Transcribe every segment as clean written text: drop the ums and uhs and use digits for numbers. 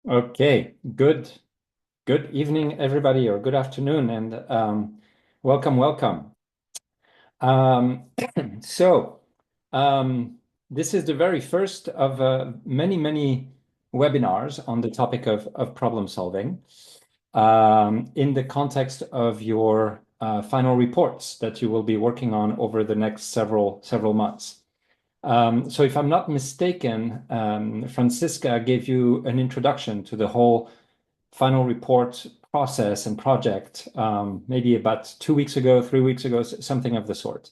Okay, good evening, everybody, or good afternoon, and welcome, welcome. Um, so, um, this is the very first of many webinars on the topic of problem solving in the context of your final reports that you will be working on over the next several months. So if I'm not mistaken, Francisca gave you an introduction to the whole final report process and project, maybe about 2 weeks ago, 3 weeks ago, something of the sort.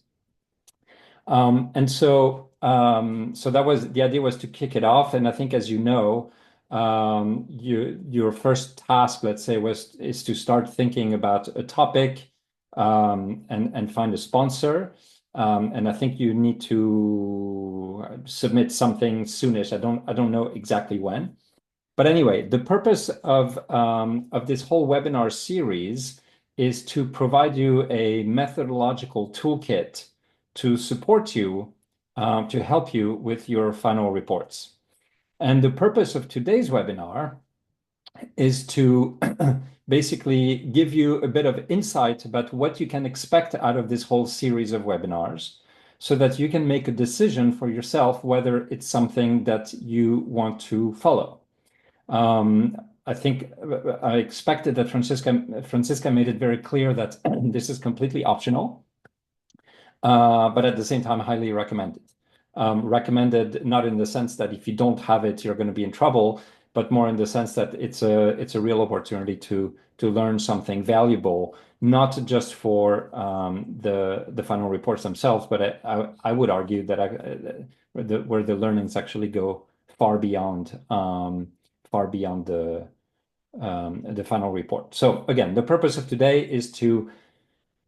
So that was the idea, was to kick it off. And I think, as you know, your first task, let's say, is to start thinking about a topic, and find a sponsor. And I think you need to submit something soonish. I don't know exactly when. But anyway, the purpose of this whole webinar series is to provide you a methodological toolkit to support you, to help you with your final reports. And the purpose of today's webinar is to basically give you a bit of insight about what you can expect out of this whole series of webinars, so that you can make a decision for yourself whether it's something that you want to follow. I think I expected that Francisca made it very clear that this is completely optional, but at the same time, highly recommended. Recommended not in the sense that if you don't have it, you're going to be in trouble, but more in the sense that it's a real opportunity to learn something valuable, not just for the final reports themselves, but I would argue that where the learnings actually go far beyond the final report. So again, the purpose of today is to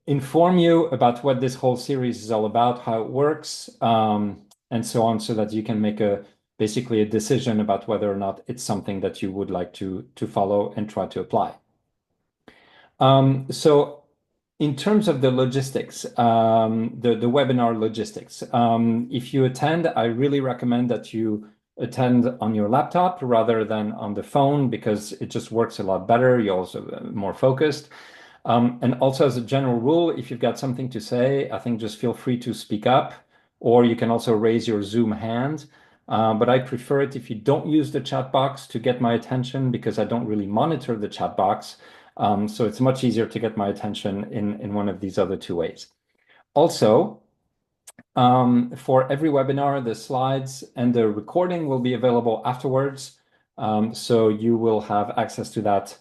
inform you about what this whole series is all about, how it works, and so on, so that you can make basically a decision about whether or not it's something that you would like to follow and try to apply. So in terms of the logistics, the webinar logistics, if you attend, I really recommend that you attend on your laptop rather than on the phone, because it just works a lot better. You're also more focused. And also, as a general rule, if you've got something to say, I think just feel free to speak up, or you can also raise your Zoom hand. But I prefer it if you don't use the chat box to get my attention, because I don't really monitor the chat box. So it's much easier to get my attention in one of these other two ways. Also, for every webinar, the slides and the recording will be available afterwards. So you will have access to that,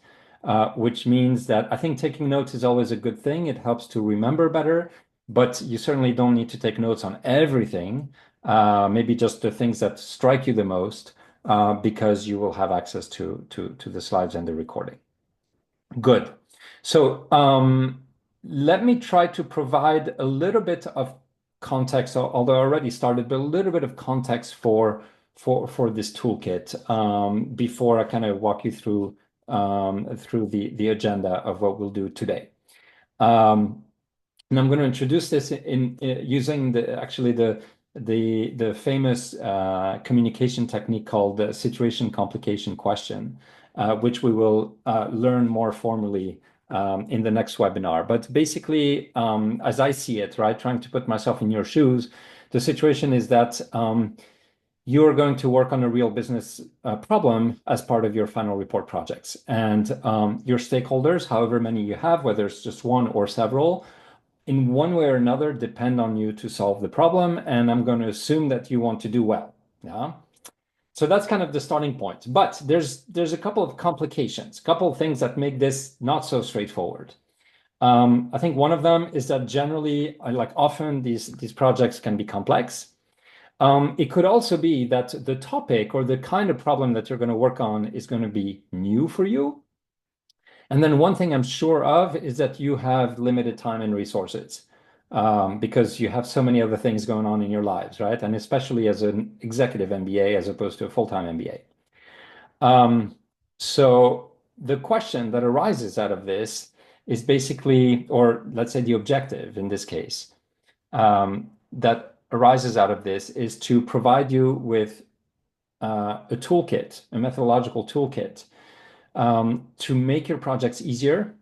which means that I think taking notes is always a good thing. It helps to remember better, but you certainly don't need to take notes on everything. Maybe just the things that strike you the most, because you will have access to the slides and the recording. Good. So let me try to provide a little bit of context, although I already started, but a little bit of context for this toolkit, before I kind of walk you through the agenda of what we'll do today. And I'm going to introduce this in using the famous communication technique called the situation complication question, which we will learn more formally in the next webinar. But basically, as I see it, right, trying to put myself in your shoes, the situation is that you are going to work on a real business problem as part of your final report projects. And your stakeholders, however many you have, whether it's just one or several, in one way or another, depend on you to solve the problem. And I'm going to assume that you want to do well. Yeah. So that's kind of the starting point. But there's a couple of complications, a couple of things that make this not so straightforward. I think one of them is that generally, like often, these projects can be complex. It could also be that the topic or the kind of problem that you're going to work on is going to be new for you. And then one thing I'm sure of is that you have limited time and resources, because you have so many other things going on in your lives, right? And especially as an executive MBA as opposed to a full-time MBA. So the question that arises out of this is basically, or let's say the objective in this case, that arises out of this is to provide you with a toolkit, a methodological toolkit to make your projects easier,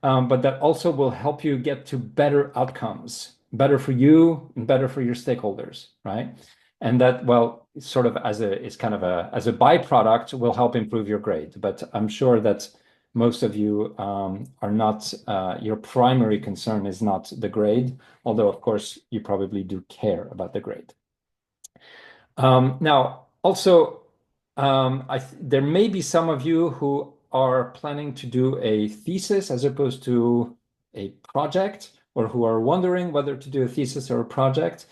but that also will help you get to better outcomes, better for you and better for your stakeholders, right? And that, well, sort of it's kind of as a byproduct will help improve your grade. But I'm sure that most of you are not, your primary concern is not the grade, although of course you probably do care about the grade. Now, also, there may be some of you who are planning to do a thesis as opposed to a project, or who are wondering whether to do a thesis or a project.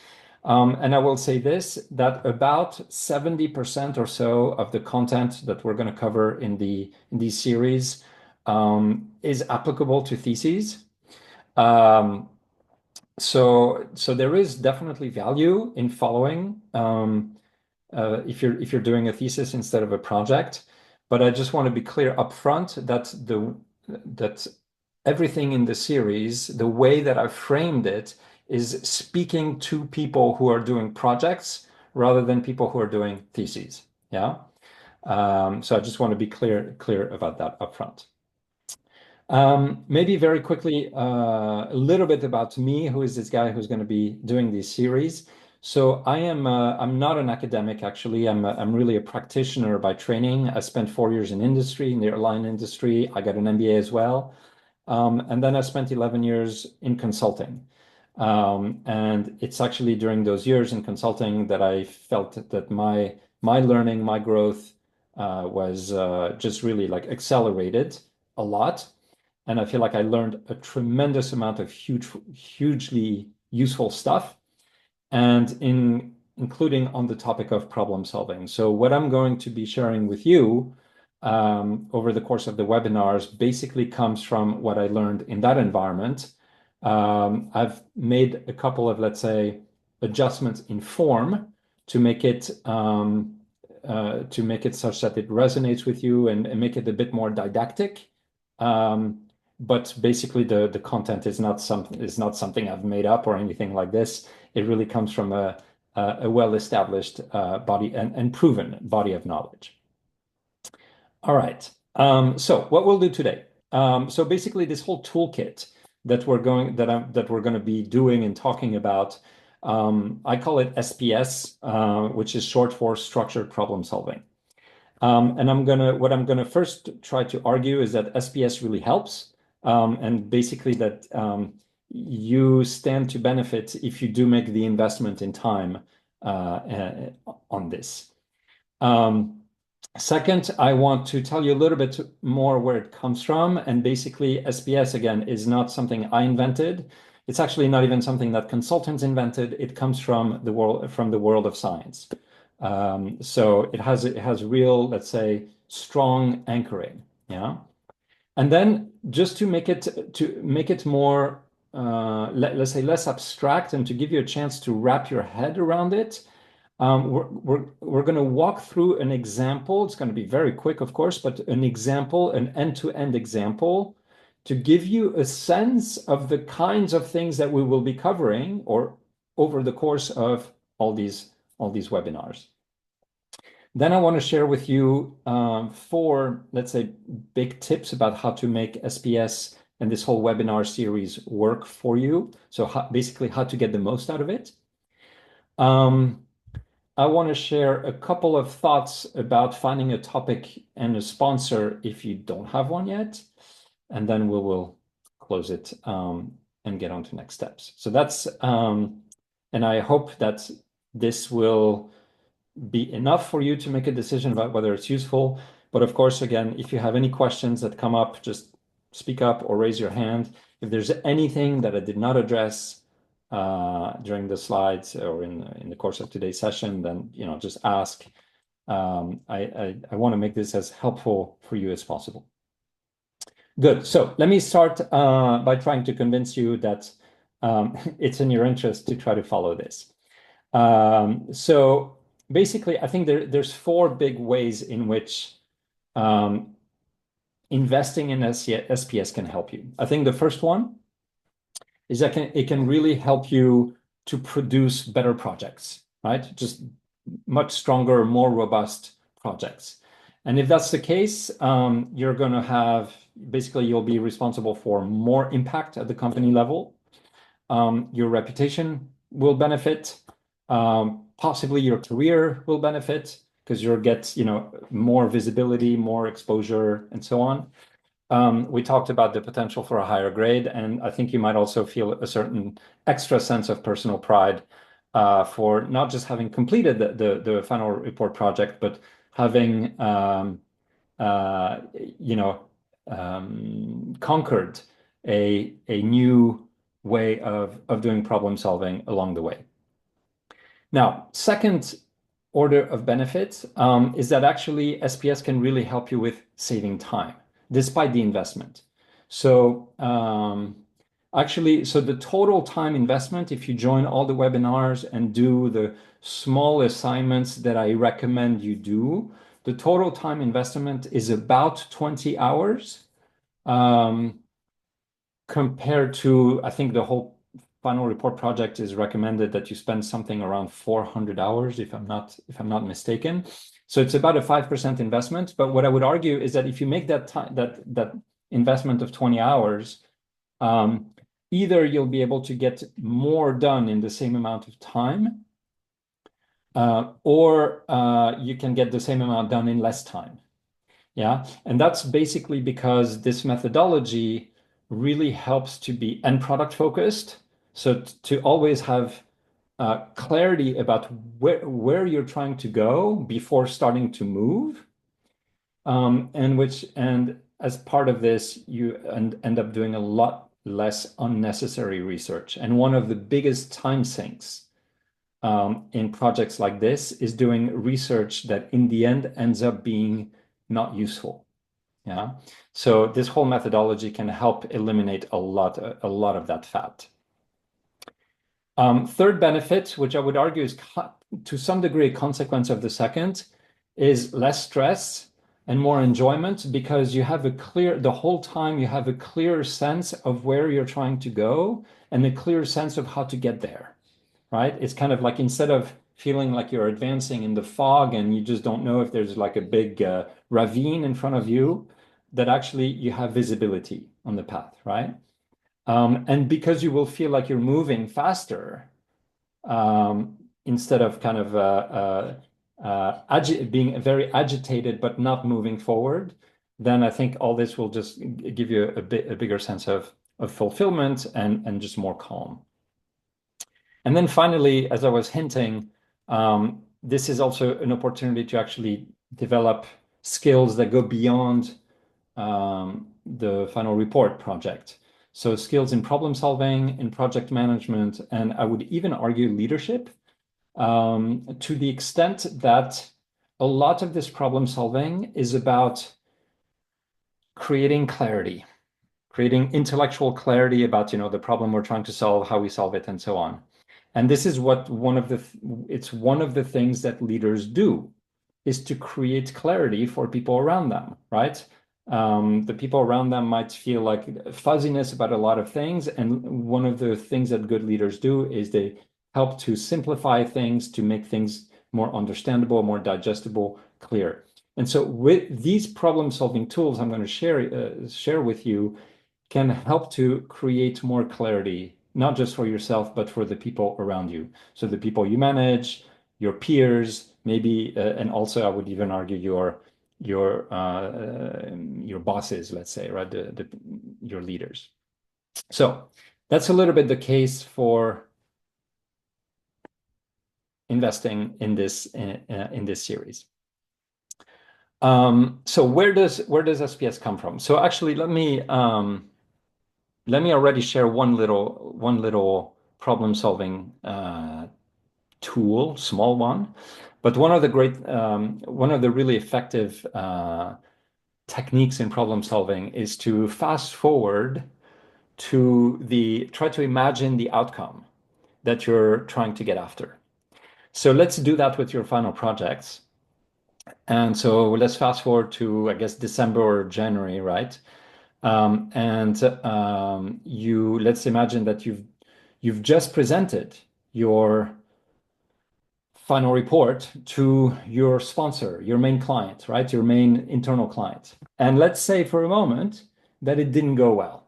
And I will say this, that about 70% or so of the content that we're going to cover in these series is applicable to theses. So there is definitely value in following if you're doing a thesis instead of a project. But I just want to be clear up front that that everything in the series, the way that I've framed it, is speaking to people who are doing projects rather than people who are doing theses. Yeah. So I just want to be clear about that up front. Maybe very quickly, a little bit about me, who is this guy who's going to be doing this series. So I'm not an academic, actually. I'm really a practitioner by training. I spent 4 years in industry, in the airline industry. I got an MBA as well. And then I spent 11 years in consulting. And it's actually during those years in consulting that I felt that my learning, my growth was just really like accelerated a lot. And I feel like I learned a tremendous amount of hugely useful stuff, and including on the topic of problem solving. So what I'm going to be sharing with you over the course of the webinars basically comes from what I learned in that environment. I've made a couple of, let's say, adjustments in form to make it such that it resonates with you and make it a bit more didactic. But basically, the content is not something I've made up or anything like this. It really comes from a well-established body and proven body of knowledge. All right. So what we'll do today. So basically, this whole toolkit that we're going to be doing and talking about, I call it SPS, which is short for structured problem solving. And what I'm gonna first try to argue is that SPS really helps. And basically that you stand to benefit if you do make the investment in time on this. Second, I want to tell you a little bit more where it comes from. And basically, SPS, again, is not something I invented. It's actually not even something that consultants invented. It comes from the world of science. So it has real, let's say, strong anchoring. Yeah. And then just to make it more, let's say, less abstract, and to give you a chance to wrap your head around it, we're going to walk through an example. It's going to be very quick, of course, but an example, an end-to-end example, to give you a sense of the kinds of things that we will be covering or over the course of all these webinars. Then I want to share with you 4, let's say, big tips about how to make SPS and this whole webinar series work for you. So basically how to get the most out of it. I want to share a couple of thoughts about finding a topic and a sponsor if you don't have one yet. And then we will close it and get on to next steps. So that's, and I hope that this will be enough for you to make a decision about whether it's useful. But of course, again, if you have any questions that come up, just speak up or raise your hand. If there's anything that I did not address during the slides or in the course of today's session, then just ask. I want to make this as helpful for you as possible. Good. So let me start by trying to convince you that it's in your interest to try to follow this. So basically, I think there's 4 big ways in which investing in SPS can help you. I think the first one is that it can really help you to produce better projects, right? Just much stronger, more robust projects. And if that's the case, you're going to have basically you'll be responsible for more impact at the company level. Your reputation will benefit. Possibly your career will benefit because you'll get, more visibility, more exposure, and so on. We talked about the potential for a higher grade, and I think you might also feel a certain extra sense of personal pride for not just having completed the final report project, but having uh, you know conquered a new way of doing problem solving along the way. Now, second order of benefit is that actually SPS can really help you with saving time despite the investment. So so the total time investment, if you join all the webinars and do the small assignments that I recommend you do, the total time investment is about 20 hours. Um, Compared to, I think the whole final report project is recommended that you spend something around 400 hours, if I'm not mistaken. So it's about a 5% investment. But what I would argue is that if you make that time that investment of 20 hours, either you'll be able to get more done in the same amount of time, or you can get the same amount done in less time. Yeah. And that's basically because this methodology really helps to be end product focused. So to always have clarity about where you're trying to go before starting to move. And as part of this, you end up doing a lot less unnecessary research. And one of the biggest time sinks in projects like this is doing research that in the end ends up being not useful. Yeah. So this whole methodology can help eliminate a lot of that fat. Third benefit, which I would argue is to some degree a consequence of the second, is less stress and more enjoyment because the whole time you have a clear sense of where you're trying to go and a clear sense of how to get there, right? It's kind of like instead of feeling like you're advancing in the fog and you just don't know if there's like a big ravine in front of you, that actually you have visibility on the path, right? And because you will feel like you're moving faster, instead of kind of being very agitated but not moving forward, then I think all this will just give you a bigger sense of fulfillment and just more calm. And then finally, as I was hinting, this is also an opportunity to actually develop skills that go beyond the final report project. So skills in problem solving, in project management, and I would even argue leadership, to the extent that a lot of this problem solving is about creating clarity, creating intellectual clarity about, the problem we're trying to solve, how we solve it, and so on. And this is what it's one of the things that leaders do, is to create clarity for people around them, right? The people around them might feel like fuzziness about a lot of things. And one of the things that good leaders do is they help to simplify things, to make things more understandable, more digestible, clear. And so with these problem-solving tools I'm going to share with you can help to create more clarity, not just for yourself, but for the people around you. So the people you manage, your peers, maybe, and also I would even argue your bosses, let's say, right? Your leaders. So that's a little bit the case for investing in this series. So where does SPS come from? So actually, let me already share one little problem-solving tool, small one, but one of the really effective techniques in problem solving is to fast forward try to imagine the outcome that you're trying to get after. So let's do that with your final projects. And so let's fast forward to, I guess, December or January, right? Let's imagine that you've just presented your final report to your sponsor, your main client, right? Your main internal client. And let's say for a moment that it didn't go well.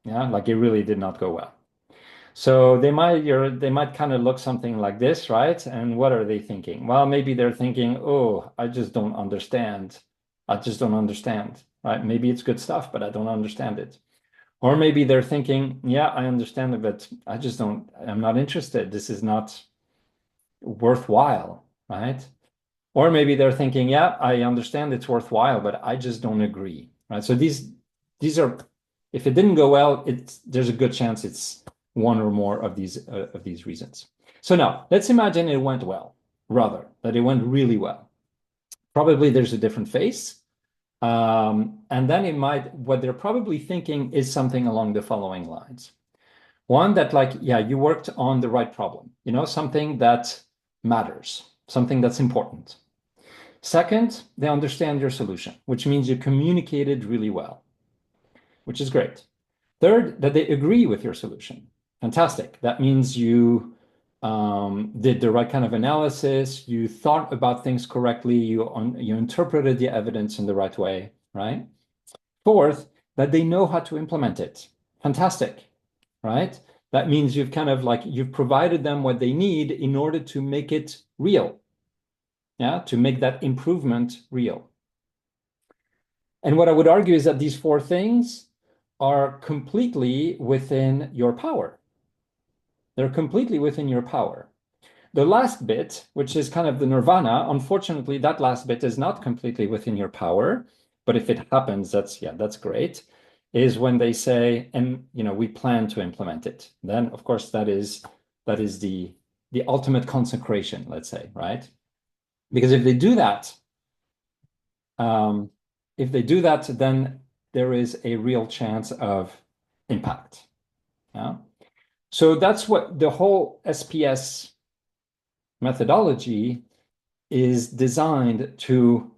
Yeah, like it really did not go well. So they might kind of look something like this, right? And what are they thinking? Well, maybe they're thinking, "Oh, I just don't understand. I just don't understand." Right? Maybe it's good stuff, but I don't understand it. Or maybe they're thinking, "Yeah, I understand it, but I'm not interested. This is not worthwhile," right? Or maybe they're thinking, "Yeah, I understand it's worthwhile, but I just don't agree," right? So these are, if it didn't go well, there's a good chance it's one or more of these reasons. So now let's imagine it went well, rather that it went really well. Probably there's a different face. And then what they're probably thinking is something along the following lines. One, that like, yeah, you worked on the right problem, something that matters, something that's important. Second, they understand your solution, which means you communicated really well, which is great. Third, that they agree with your solution. Fantastic. That means you did the right kind of analysis, you thought about things correctly, you interpreted the evidence in the right way, right? Fourth, that they know how to implement it. Fantastic, right? That means you've provided them what they need in order to make it real. Yeah, to make that improvement real. And what I would argue is that these four things are completely within your power. They're completely within your power. The last bit, which is kind of the nirvana, unfortunately, that last bit is not completely within your power. But if it happens, that's great. Is when they say, and we plan to implement it. Then, of course, that is the ultimate consecration, let's say, right? Because if they do that, then there is a real chance of impact. Yeah. So that's what the whole SPS methodology is designed to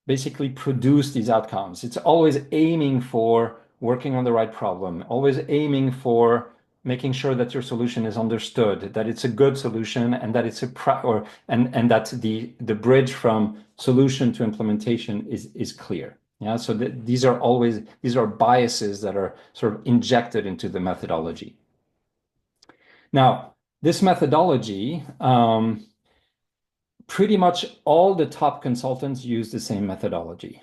basically produce these outcomes. It's always aiming for working on the right problem, always aiming for making sure that your solution is understood, that it's a good solution, and that it's and that the bridge from solution to implementation is clear. Yeah, so these are biases that are sort of injected into the methodology. Now, this methodology, pretty much all the top consultants use the same methodology.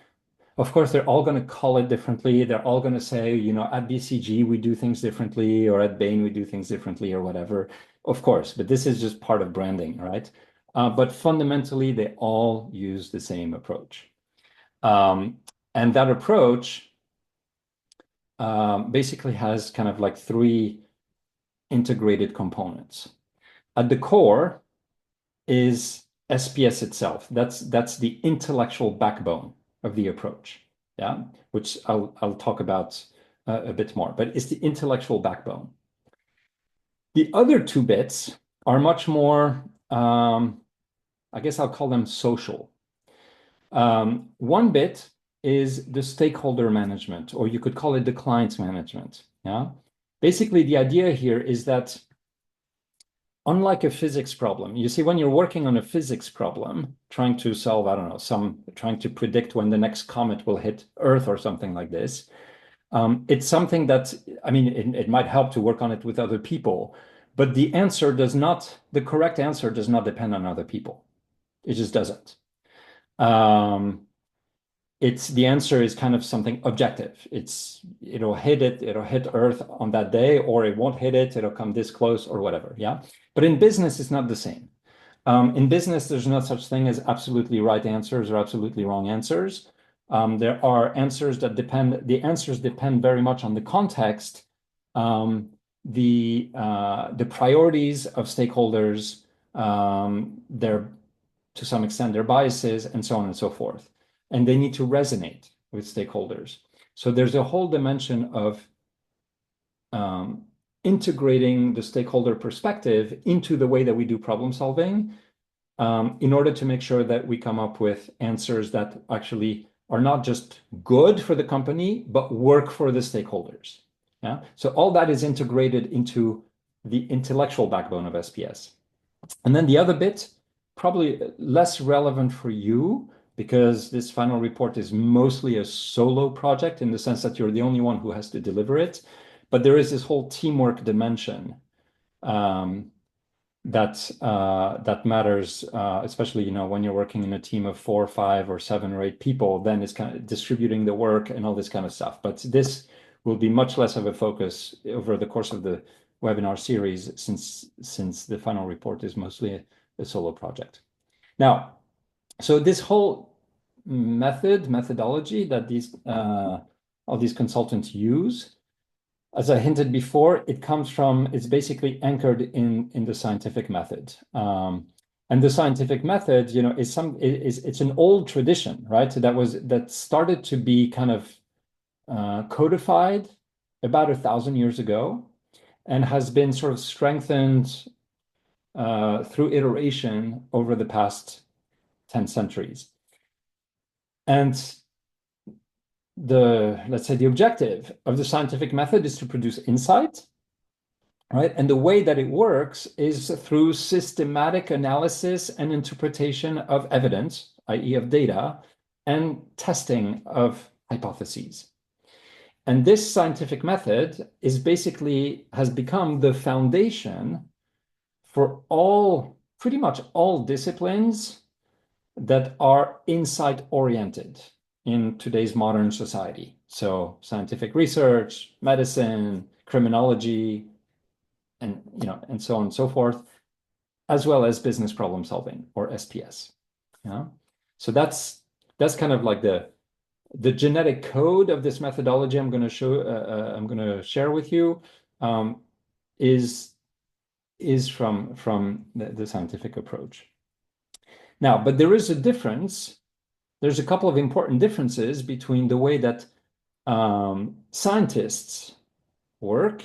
Of course, they're all going to call it differently. They're all going to say, at BCG, we do things differently, or at Bain, we do things differently, or whatever. Of course, but this is just part of branding, right? But fundamentally, they all use the same approach. And that approach basically has kind of like three integrated components. At the core is SPS itself. That's the intellectual backbone of the approach, yeah, which I'll talk about a bit more, but it's the intellectual backbone. The other two bits are much more, I guess I'll call them social. One bit is the stakeholder management, or you could call it the client management, yeah. Basically, the idea here is that unlike a physics problem, you see, when you're working on a physics problem, trying to solve, I don't know, trying to predict when the next comet will hit Earth or something like this, it's something that, I mean, it might help to work on it with other people, but the correct answer does not depend on other people. It just doesn't. The answer is kind of something objective. It'll hit Earth on that day, or it won't hit it, it'll come this close or whatever. Yeah. But in business, it's not the same. In business, there's no such thing as absolutely right answers or absolutely wrong answers. There are answers the answers depend very much on the context, the priorities of stakeholders, to some extent, their biases, and so on and so forth. And they need to resonate with stakeholders. So there's a whole dimension of integrating the stakeholder perspective into the way that we do problem solving, in order to make sure that we come up with answers that actually are not just good for the company, but work for the stakeholders. Yeah. So all that is integrated into the intellectual backbone of SPS. And then the other bit probably less relevant for you because this final report is mostly a solo project in the sense that you're the only one who has to deliver it. But there is this whole teamwork dimension um, that matters, especially when you're working in a team of 4, 5, or 7 or 8 people. Then it's kind of distributing the work and all this kind of stuff. But this will be much less of a focus over the course of the webinar series, since the final report is mostly a solo project. Now, so this whole methodology that all these consultants use, as I hinted before, it's basically anchored in the scientific method. And the scientific method, it's an old tradition, right? That started to be kind of codified about 1,000 years ago, and has been sort of strengthened through iteration over the past 10 centuries. And let's say the objective of the scientific method is to produce insight, right? And the way that it works is through systematic analysis and interpretation of evidence, i.e. of data, and testing of hypotheses. And this scientific method has become the foundation for pretty much all disciplines that are insight-oriented in today's modern society. So scientific research, medicine, criminology, and so on and so forth, as well as business problem solving, or SPS. So that's kind of like the genetic code of this methodology I'm going to share with you, is from the scientific approach. Now, but there is a difference. There's a couple of important differences between the way that scientists work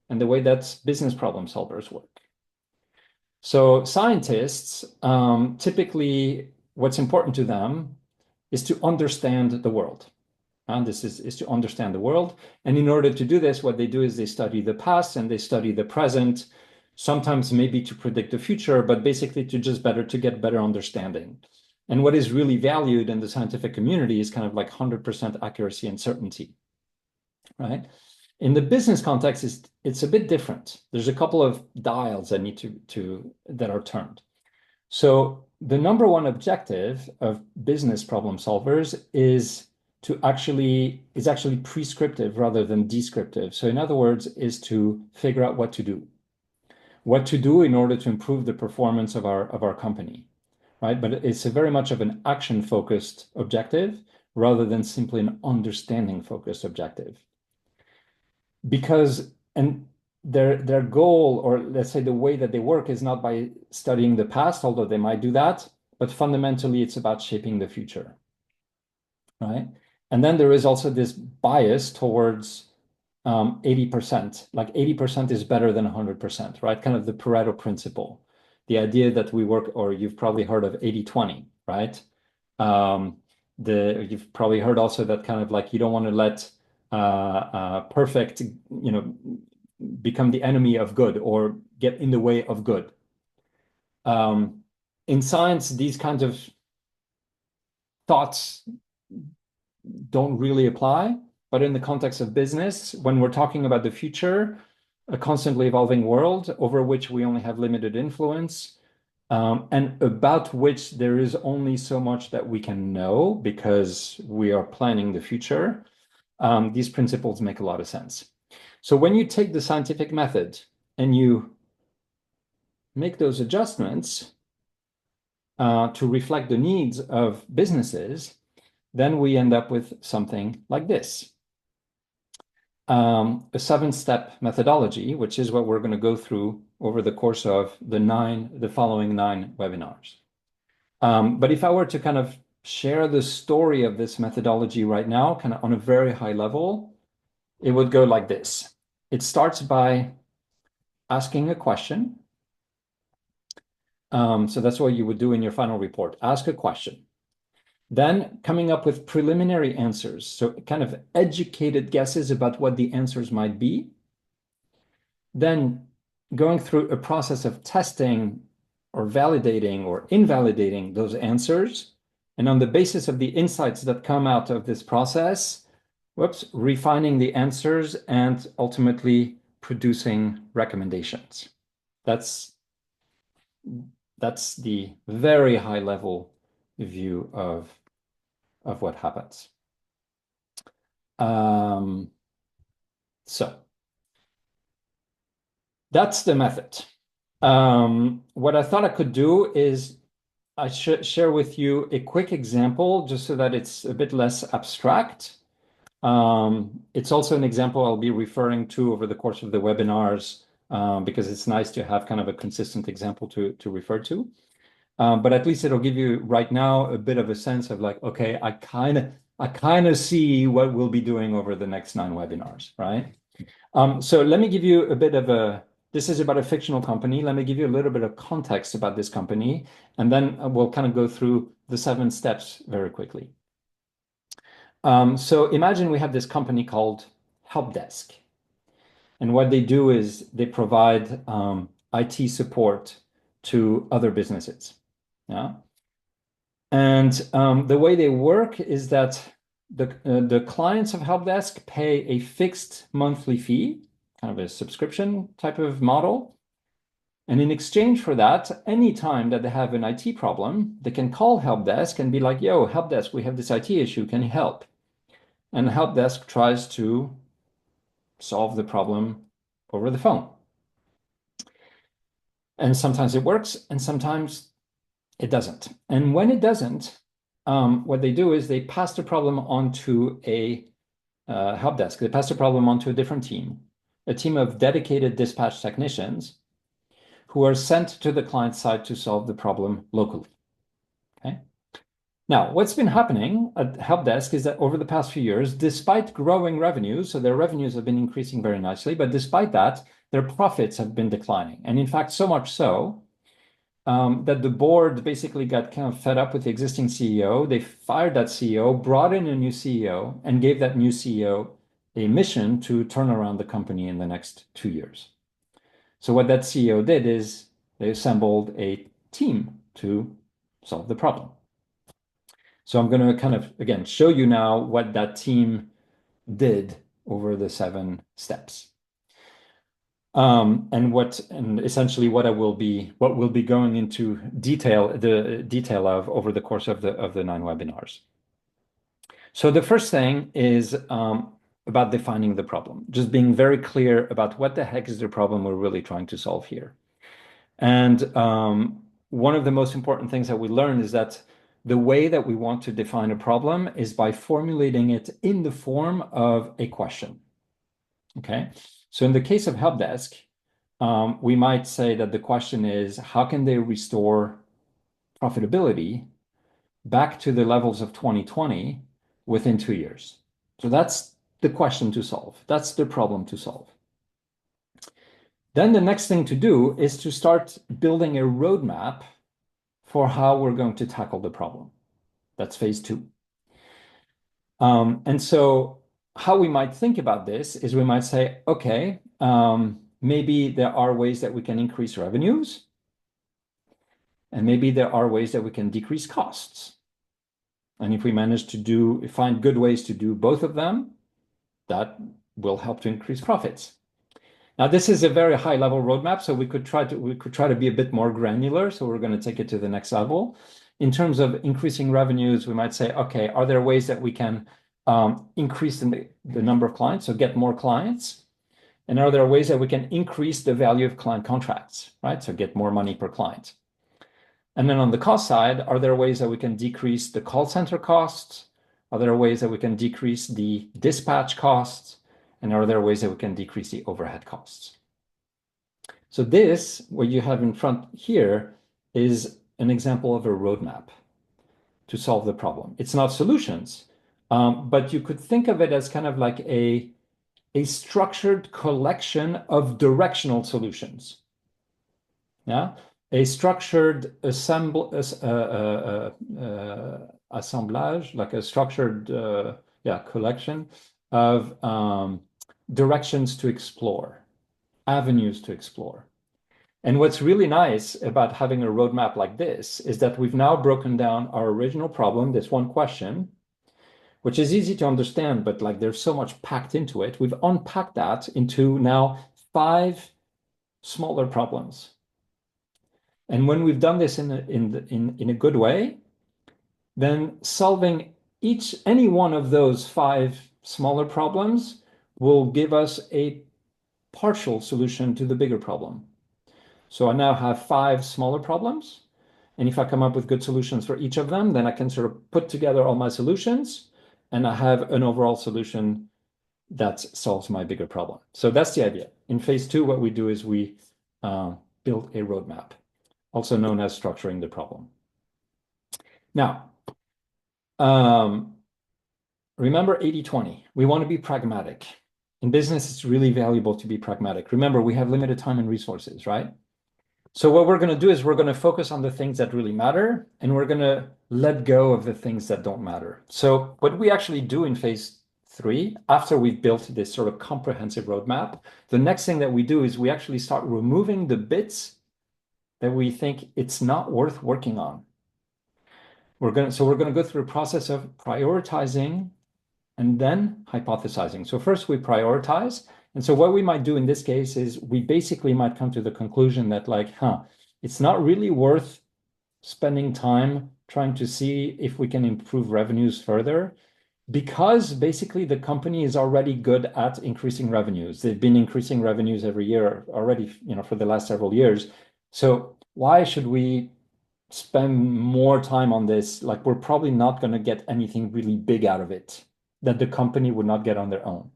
and the way that business problem solvers work. So scientists, typically, what's important to them is to understand the world. And this is to understand the world. And in order to do this, what they do is they study the past and they study the present, sometimes maybe to predict the future, but basically to get better understanding. And what is really valued in the scientific community is kind of like 100% accuracy and certainty, right? In the business context, it's a bit different. There's a couple of dials that need that are turned. So the number one objective of business problem solvers is actually prescriptive rather than descriptive. So in other words, is to figure out what to do in order to improve the performance of our company, right? But it's very much of an action-focused objective rather than simply an understanding-focused objective. And their goal, or let's say the way that they work, is not by studying the past, although they might do that, but fundamentally it's about shaping the future, right? And then there is also this bias towards 80%, like 80% is better than 100%, right? Kind of the Pareto principle, the idea that we work, or you've probably heard of 80-20, right? You've probably heard also that kind of like you don't want to let perfect, become the enemy of good or get in the way of good. In science, these kinds of thoughts don't really apply, but in the context of business, when we're talking about the future, a constantly evolving world over which we only have limited influence, and about which there is only so much that we can know because we are planning the future, these principles make a lot of sense. So when you take the scientific method and you make those adjustments to reflect the needs of businesses, then we end up with something like this. A 7-step methodology, which is what we're going to go through over the course of the following 9 webinars. But if I were to kind of share the story of this methodology right now, kind of on a very high level, it would go like this. It starts by asking a question. So that's what you would do in your final report. Ask a question. Then coming up with preliminary answers, so kind of educated guesses about what the answers might be. Then going through a process of testing or validating or invalidating those answers. And on the basis of the insights that come out of this process, refining the answers and ultimately producing recommendations. That's the very high level view of what happens. So that's the method. What I thought I could do is I should share with you a quick example just so that it's a bit less abstract. It's also an example I'll be referring to over the course of the webinars because it's nice to have kind of a consistent example to refer to. But at least it'll give you right now a bit of a sense of like, okay, I kind of see what we'll be doing over the next 9 webinars, right? So let me give you a bit of this is about a fictional company. Let me give you a little bit of context about this company, and then we'll kind of go through the 7 steps very quickly. So imagine we have this company called Helpdesk. And what they do is they provide IT support to other businesses. Yeah. And the way they work is that the clients of Helpdesk pay a fixed monthly fee, kind of a subscription type of model. And in exchange for that, anytime that they have an IT problem, they can call Helpdesk and be like, yo, Helpdesk, we have this IT issue. Can you help? And Helpdesk tries to solve the problem over the phone. And sometimes it works, and sometimes it doesn't. And when it doesn't, what they do is they pass the problem onto a help desk. They pass the problem onto a different team, a team of dedicated dispatch technicians who are sent to the client side to solve the problem locally. Okay. Now, what's been happening at Helpdesk is that over the past few years, despite growing revenues, so their revenues have been increasing very nicely, but despite that, their profits have been declining. And in fact, so much so that the board basically got kind of fed up with the existing CEO. They fired that CEO, brought in a new CEO, and gave that new CEO a mission to turn around the company in the next 2 years. So what that CEO did is they assembled a team to solve the problem. So I'm going to kind of, again, show you now what that team did over the 7 steps. And essentially what we'll be going into the detail of over the course of the 9 webinars. So the first thing is about defining the problem, just being very clear about what the heck is the problem we're really trying to solve here. And one of the most important things that we learn is that the way that we want to define a problem is by formulating it in the form of a question. Okay. So in the case of Helpdesk, we might say that the question is, how can they restore profitability back to the levels of 2020 within 2 years? So that's the question to solve. That's the problem to solve. Then the next thing to do is to start building a roadmap for how we're going to tackle the problem. That's phase 2. And so how we might think about this is we might say, okay, maybe there are ways that we can increase revenues, and maybe there are ways that we can decrease costs. And if we manage to find good ways to do both of them, that will help to increase profits. Now, this is a very high level roadmap, so we could try to be a bit more granular. So we're going to take it to the next level. In terms of increasing revenues, we might say, okay, are there ways that we can increase the number of clients, so get more clients? And are there ways that we can increase the value of client contracts, right? So get more money per client. And then on the cost side, are there ways that we can decrease the call center costs? Are there ways that we can decrease the dispatch costs? And are there ways that we can decrease the overhead costs? So this, what you have in front here, is an example of a roadmap to solve the problem. It's not solutions, but you could think of it as kind of like a structured collection of directional solutions. Yeah, a structured assemblage, like a structured collection of directions to explore, avenues to explore. And what's really nice about having a roadmap like this is that we've now broken down our original problem, this one question, which is easy to understand, but like there's so much packed into it. We've unpacked that into now 5 smaller problems. And when we've done this in a good way, then solving any one of those 5 smaller problems will give us a partial solution to the bigger problem. So I now have 5 smaller problems. And if I come up with good solutions for each of them, then I can sort of put together all my solutions and I have an overall solution that solves my bigger problem. So that's the idea. In phase 2, what we do is we build a roadmap, also known as structuring the problem. Now, remember 80-20. We want to be pragmatic. In business, it's really valuable to be pragmatic. Remember, we have limited time and resources, right? So what we're going to do is we're going to focus on the things that really matter, and we're going to let go of the things that don't matter. So what we actually do in phase 3, after we've built this sort of comprehensive roadmap, the next thing that we do is we actually start removing the bits that we think it's not worth working on. We're going to go through a process of prioritizing and then hypothesizing. So first we prioritize. And so what we might do in this case is we basically might come to the conclusion that like, it's not really worth spending time trying to see if we can improve revenues further, because basically the company is already good at increasing revenues. They've been increasing revenues every year already, for the last several years. So why should we spend more time on this? Like we're probably not going to get anything really big out of it that the company would not get on their own,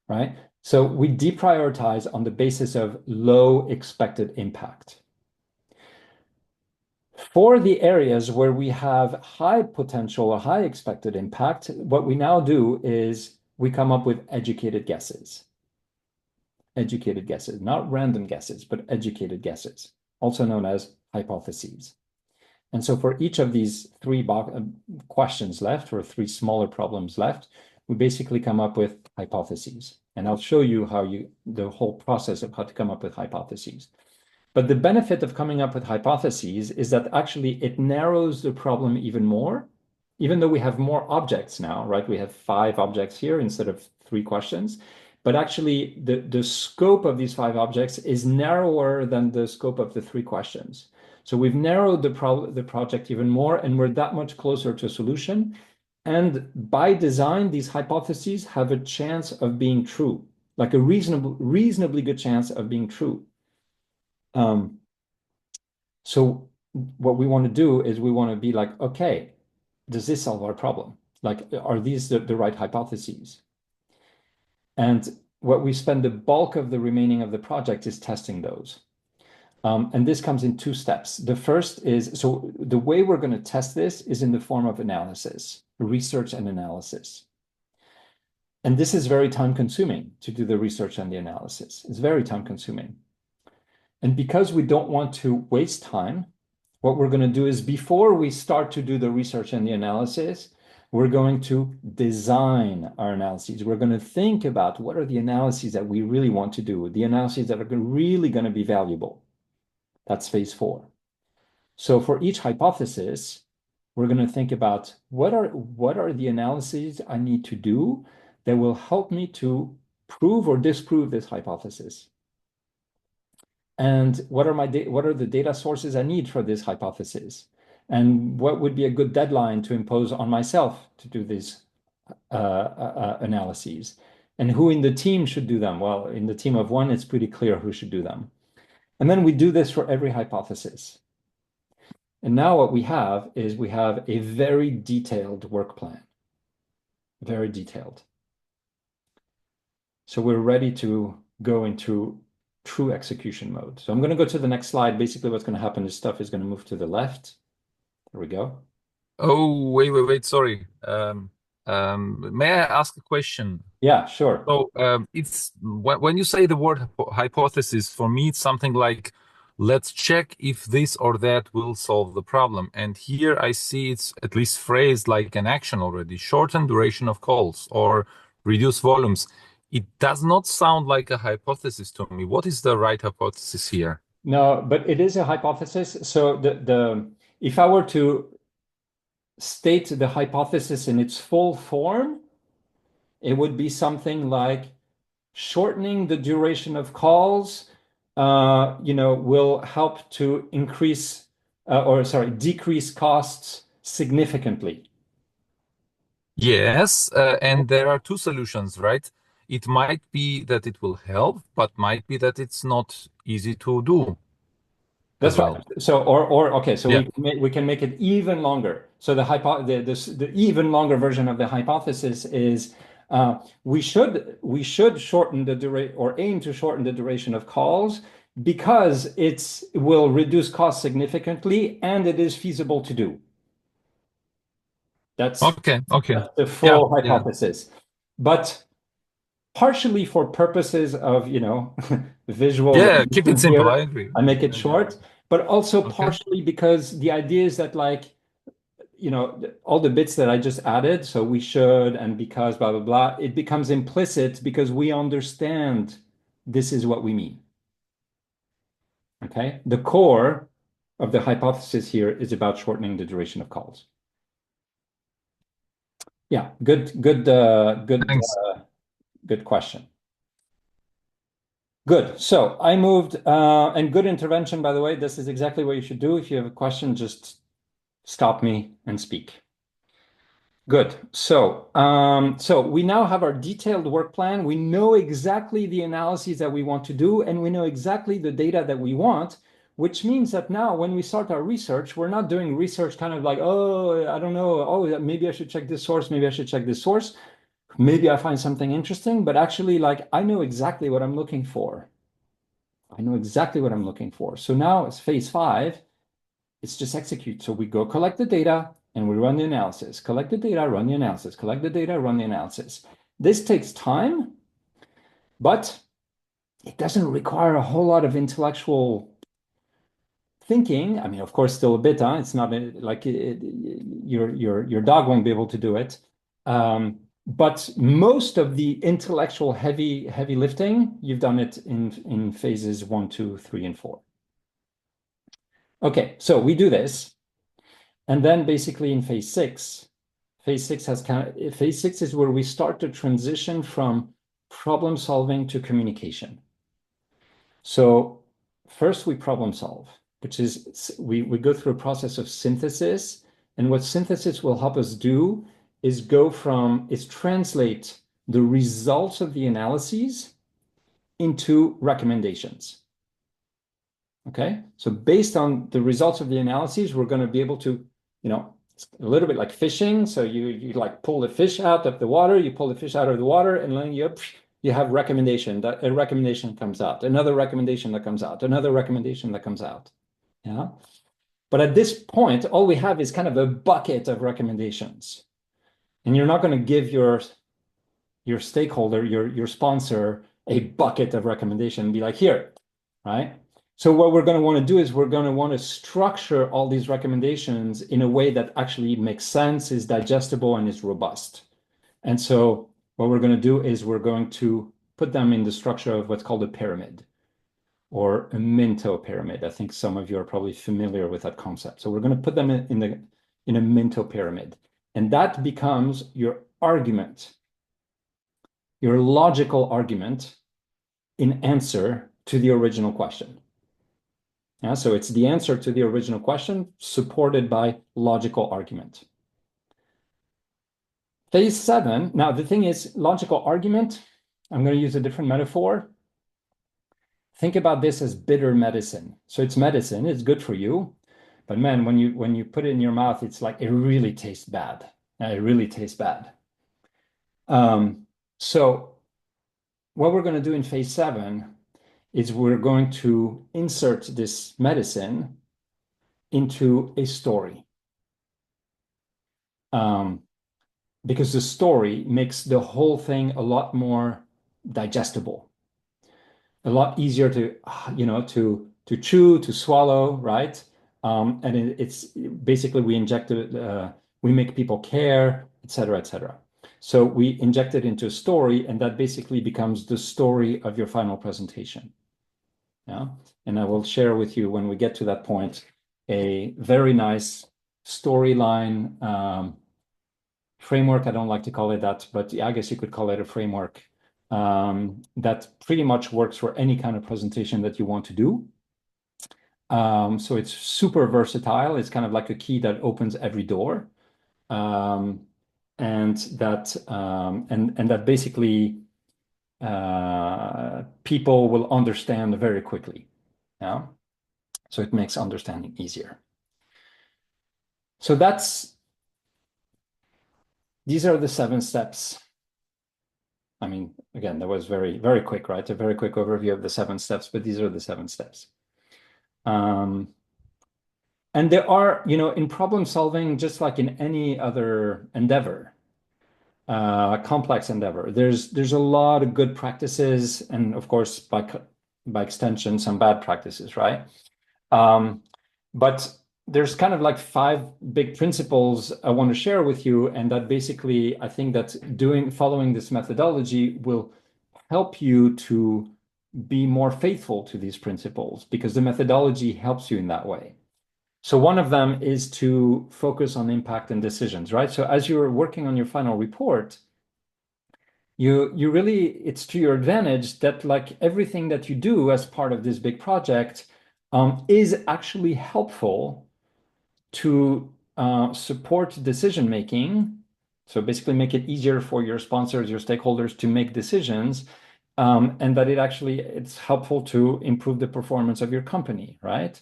right? So we deprioritize on the basis of low expected impact. For the areas where we have high potential or high expected impact, what we now do is we come up with educated guesses. Educated guesses, not random guesses, but educated guesses, also known as hypotheses. And so for each of these 3 questions left, or 3 smaller problems left, we basically come up with hypotheses. And I'll show you the whole process of how to come up with hypotheses. But the benefit of coming up with hypotheses is that actually it narrows the problem even more, even though we have more objects now, right? We have 5 objects here instead of 3 questions. But actually the scope of these 5 objects is narrower than the scope of the 3 questions. So we've narrowed the project even more, and we're that much closer to a solution. And by design, these hypotheses have a chance of being true, like a reasonably good chance of being true. So what we want to do is we want to be like, okay, does this solve our problem? Like, are these the right hypotheses? And what we spend the bulk of the remaining of the project is testing those. And this comes in 2 steps. The first is, so the way we're going to test this is in the form of analysis, research and analysis. And this is very time consuming to do the research and the analysis. It's very time consuming. And because we don't want to waste time, what we're going to do is before we start to do the research and the analysis, we're going to design our analyses. We're going to think about what are the analyses that we really want to do, the analyses that are really going to be valuable. That's phase 4. So for each hypothesis, we're going to think about what are the analyses I need to do that will help me to prove or disprove this hypothesis. And what are the data sources I need for this hypothesis? And what would be a good deadline to impose on myself to do these analyses? And who in the team should do them? Well, in the team of 1, it's pretty clear who should do them. And then we do this for every hypothesis. And now what we have is we have a very detailed work plan, very detailed. So we're ready to go into true execution mode. So I'm going to go to the next slide. Basically, what's going to happen is stuff is going to move to the left. There we go. Oh, wait, sorry. May I ask a question? Yeah, sure. So it's when you say the word hypothesis, for me, it's something like, let's check if this or that will solve the problem. And here I see it's at least phrased like an action already, shorten duration of calls or reduce volumes. It does not sound like a hypothesis to me. What is the right hypothesis here? No, but it is a hypothesis. So if I were to state the hypothesis in its full form, it would be something like shortening the duration of calls, will help to decrease costs significantly. Yes, and there are two solutions, right? It might be that it will help, but might be that it's not easy to do as That's right. well. So, okay, so Yeah. we can make it even longer. So the even longer version of the hypothesis is we should shorten the duration or aim to shorten the duration of calls because it will reduce costs significantly and it is feasible to do. That's Okay. Okay. that's the Yeah. full Yeah. hypothesis. But partially for purposes of, visual Yeah. Keep it simple. I here, agree. I make it I agree. short, but also Okay. partially because the idea is that like, all the bits that I just added, so we should and because blah blah blah, it becomes implicit because we understand this is what we mean. Okay? The core of the hypothesis here is about shortening the duration of calls. Yeah, Thanks. good question. Good. So I moved, and good intervention, by the way. This is exactly what you should do. If you have a question, just stop me and speak. Good. So we now have our detailed work plan. We know exactly the analyses that we want to do, and we know exactly the data that we want, which means that now when we start our research, we're not doing research kind of like, oh, I don't know, oh, maybe I should check this source, maybe I should check this source, maybe I find something interesting, but actually, like, I know exactly what I'm looking for. I know exactly what I'm looking for. So now it's phase 5. It's just execute. So we go collect the data and we run the analysis. Collect the data, run the analysis. Collect the data, run the analysis. This takes time, but it doesn't require a whole lot of intellectual thinking. I mean, of course, still a bit, huh? It's not like your dog won't be able to do it. But most of the intellectual heavy lifting, you've done it in phases 1, 2, 3, and 4. Okay, so we do this, and then basically in phase six is where we start to transition from problem solving to communication. So first we problem solve, which is we go through a process of synthesis, and what synthesis will help us do is translate the results of the analyses into recommendations. Okay, so based on the results of the analyses, we're going to be able to, it's a little bit like fishing. So you like pull the fish out of the water, you pull the fish out of the water, and then you have recommendation that a recommendation comes out, another recommendation that comes out, another recommendation that comes out. Yeah. But at this point, all we have is kind of a bucket of recommendations. And you're not going to give your stakeholder, your sponsor, a bucket of recommendation and be like, here, right? So what we're going to want to do is we're going to want to structure all these recommendations in a way that actually makes sense, is digestible, and is robust. And so what we're going to do is we're going to put them in the structure of what's called a pyramid or a Minto pyramid. I think some of you are probably familiar with that concept. So we're going to put them in a Minto pyramid. And that becomes your argument, your logical argument in answer to the original question. Yeah, so it's the answer to the original question supported by logical argument. Phase 7. Now, the thing is, logical argument, I'm going to use a different metaphor. Think about this as bitter medicine. So it's medicine, it's good for you. But man, when you put it in your mouth, it's like it really tastes bad. It really tastes bad. So what we're going to do in phase 7 is we're going to insert this medicine into a story. Because the story makes the whole thing a lot more digestible, a lot easier to chew, to swallow, right? And it's basically we inject it, we make people care, et cetera, et cetera. So we inject it into a story, and that basically becomes the story of your final presentation. Yeah. And I will share with you when we get to that point a very nice storyline framework. I don't like to call it that, but I guess you could call it a framework that pretty much works for any kind of presentation that you want to do. So it's super versatile. It's kind of like a key that opens every door. And that basically people will understand very quickly. Yeah. So it makes understanding easier. So these are the 7 steps. I mean, again, that was very, very quick, right? A very quick overview of the 7 steps, but these are the 7 steps. And there are, in problem solving, just like in any other endeavor, complex endeavor, there's a lot of good practices, and of course, by extension, some bad practices, right? But there's kind of like 5 big principles I want to share with you, and that basically I think that following this methodology will help you to be more faithful to these principles, because the methodology helps you in that way. So one of them is to focus on impact and decisions, right? So as you're working on your final report, you really, it's to your advantage that like everything that you do as part of this big project is actually helpful to support decision making. So basically make it easier for your sponsors, your stakeholders to make decisions, and that it's helpful to improve the performance of your company, right?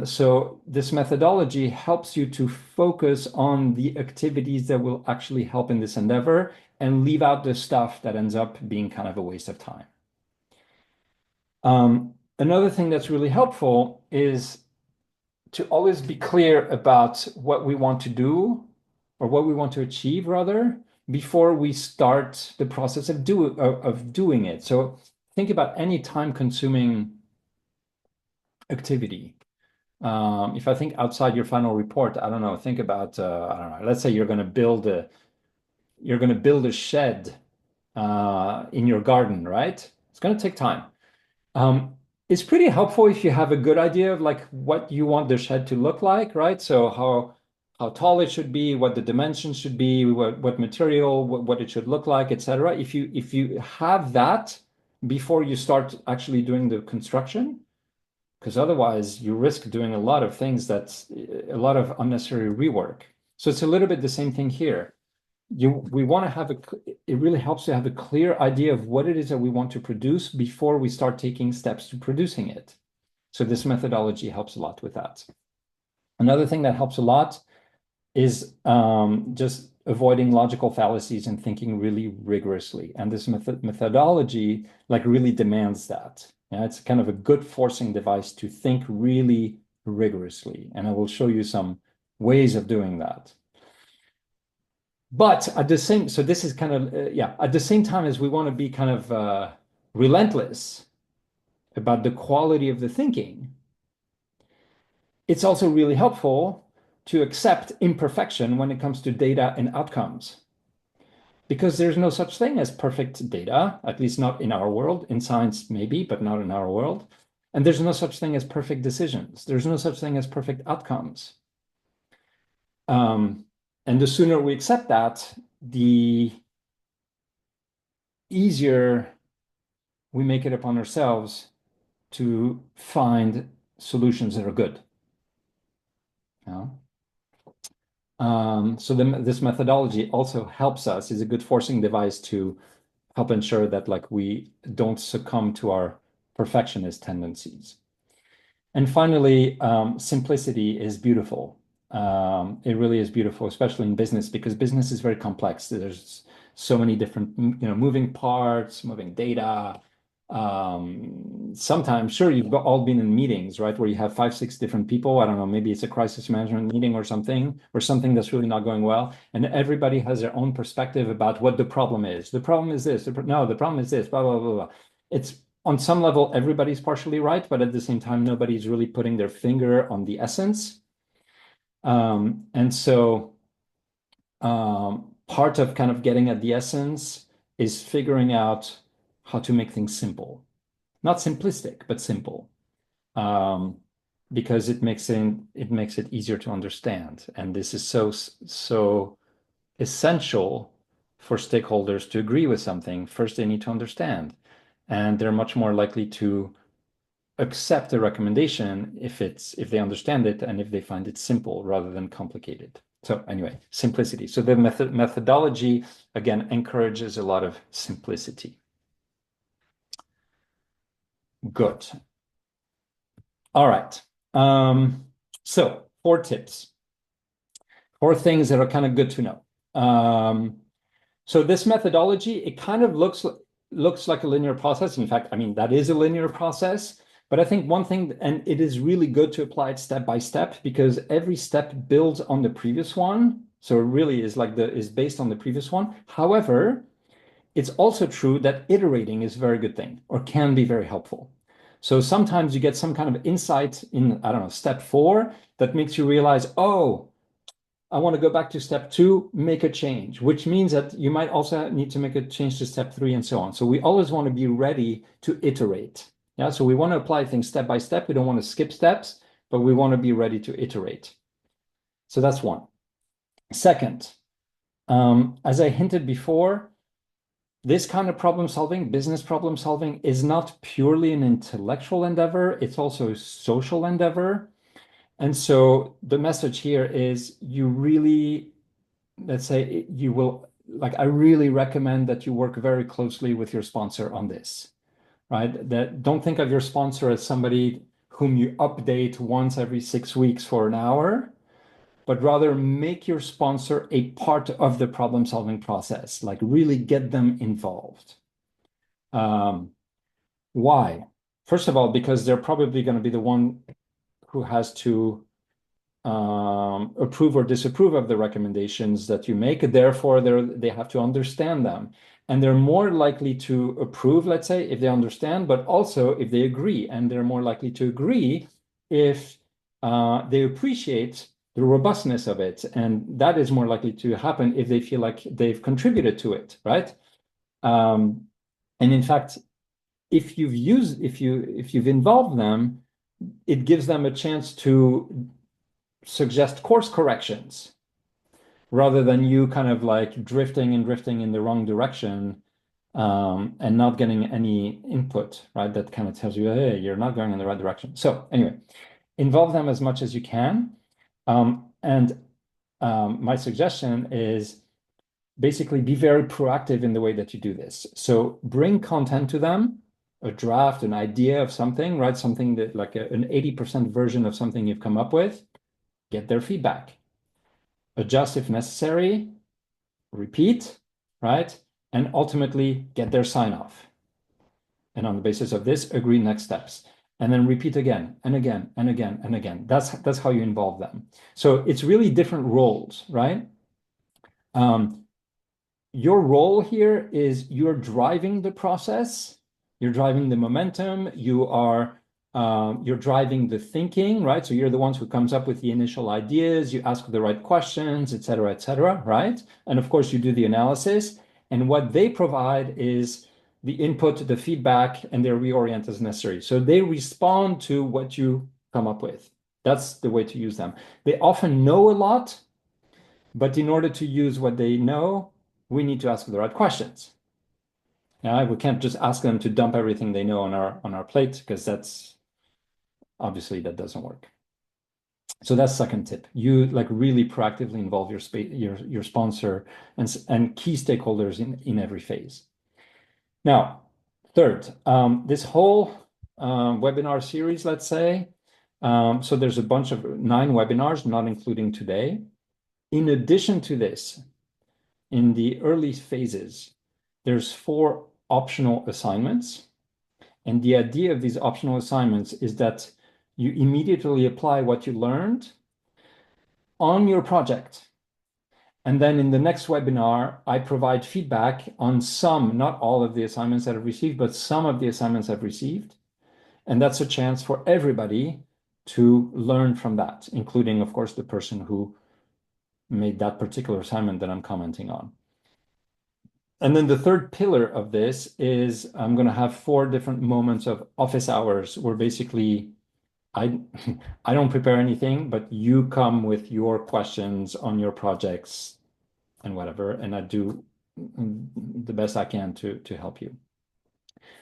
So this methodology helps you to focus on the activities that will actually help in this endeavor and leave out the stuff that ends up being kind of a waste of time. Another thing that's really helpful is to always be clear about what we want to do, or what we want to achieve rather, before we start the process of doing it. So think about any time-consuming activity. If I think outside your final report, I don't know, think about, I don't know, let's say you're going to build a shed in your garden, right? It's going to take time. It's pretty helpful if you have a good idea of like what you want the shed to look like, right? So how tall it should be, what the dimensions should be, what material, what it should look like, etc. If you have that before you start actually doing the construction, because otherwise you risk doing a lot of things that's a lot of unnecessary rework. So it's a little bit the same thing here. We want to have it really helps to have a clear idea of what it is that we want to produce before we start taking steps to producing it. So this methodology helps a lot with that. Another thing that helps a lot is just avoiding logical fallacies and thinking really rigorously. And this methodology like really demands that. Yeah, it's kind of a good forcing device to think really rigorously. And I will show you some ways of doing that. But at the same, so this is kind of, at the same time as we want to be kind of relentless about the quality of the thinking, it's also really helpful to accept imperfection when it comes to data and outcomes. Because there's no such thing as perfect data, at least not in our world. In science, maybe, but not in our world. And there's no such thing as perfect decisions. There's no such thing as perfect outcomes. And the sooner we accept that, the easier we make it upon ourselves to find solutions that are good. Yeah. So this methodology also helps us, is a good forcing device to help ensure that like we don't succumb to our perfectionist tendencies. And finally, simplicity is beautiful. It really is beautiful, especially in business, because business is very complex. There's so many different, moving parts, moving data. Sometimes, sure, you've all been in meetings, right, where you have 5, 6 different people. I don't know, maybe it's a crisis management meeting or something that's really not going well, and everybody has their own perspective about what the problem is. The problem is this. No, the problem is this. Blah blah blah blah. It's on some level everybody's partially right, but at the same time, nobody's really putting their finger on the essence. And so part of kind of getting at the essence is figuring out how to make things simple. Not simplistic, but simple. Um, because it makes it easier to understand. And this is so essential for stakeholders to agree with something. First, they need to understand. And they're much more likely to accept a recommendation if they understand it and if they find it simple rather than complicated. So anyway, simplicity. So the methodology, again, encourages a lot of simplicity. Good. All right. So 4 tips, 4 things that are kind of good to know. So this methodology, it kind of looks like a linear process. In fact, I mean, that is a linear process. But I think one thing, and it is really good to apply it step by step because every step builds on the previous one. So it really is based on the previous one. However, it's also true that iterating is a very good thing or can be very helpful. So sometimes you get some kind of insight in, I don't know, step 4 that makes you realize, oh, I want to go back to step 2, make a change, which means that you might also need to make a change to step 3 and so on. So we always want to be ready to iterate. Yeah, so we want to apply things step by step. We don't want to skip steps, but we want to be ready to iterate. So that's one. Second, as I hinted before, this kind of problem solving, business problem solving, is not purely an intellectual endeavor. It's also a social endeavor. And so the message here is you really, let's say you will, like, I really recommend that you work very closely with your sponsor on this, right? That don't think of your sponsor as somebody whom you update once every 6 weeks for an hour, but rather make your sponsor a part of the problem solving process, like really get them involved. Why? First of all, because they're probably going to be the one who has to approve or disapprove of the recommendations that you make. Therefore, they have to understand them. And they're more likely to approve, let's say, if they understand, but also if they agree. And they're more likely to agree if they appreciate the robustness of it. And that is more likely to happen if they feel like they've contributed to it, right? And in fact, if you've involved them, it gives them a chance to suggest course corrections rather than you kind of like drifting in the wrong direction and not getting any input, right? That kind of tells you, hey, you're not going in the right direction. So anyway, involve them as much as you can. And my suggestion is basically be very proactive in the way that you do this. So bring content to them, a draft, an idea of something, right? Something that like an 80% version of something you've come up with, get their feedback, adjust if necessary, repeat, right? And ultimately get their sign off. And on the basis of this, agree next steps. And then repeat again and again and again and again. That's how you involve them. So it's really different roles, right? Your role here is you're driving the process, you're driving the momentum, you're driving the thinking, right? So you're the ones who comes up with the initial ideas, you ask the right questions, et cetera, right? And of course, you do the analysis. And what they provide is the input, the feedback, and they reorient as necessary. So they respond to what you come up with. That's the way to use them. They often know a lot, but in order to use what they know, we need to ask the right questions. Yeah, we can't just ask them to dump everything they know on our plate because that's obviously that doesn't work. So that's second tip. You like really proactively involve your sponsor and key stakeholders in every phase. Now, third, this whole webinar series, let's say, so there's a bunch of 9 webinars, not including today. In addition to this, in the early phases, there's 4 optional assignments. And the idea of these optional assignments is that you immediately apply what you learned on your project. And then in the next webinar, I provide feedback on some, not all of the assignments that I've received, but some of the assignments I've received. And that's a chance for everybody to learn from that, including, of course, the person who made that particular assignment that I'm commenting on. And then the third pillar of this is I'm going to have 4 different moments of office hours where basically I I don't prepare anything, but you come with your questions on your projects and whatever, and I do the best I can to help you.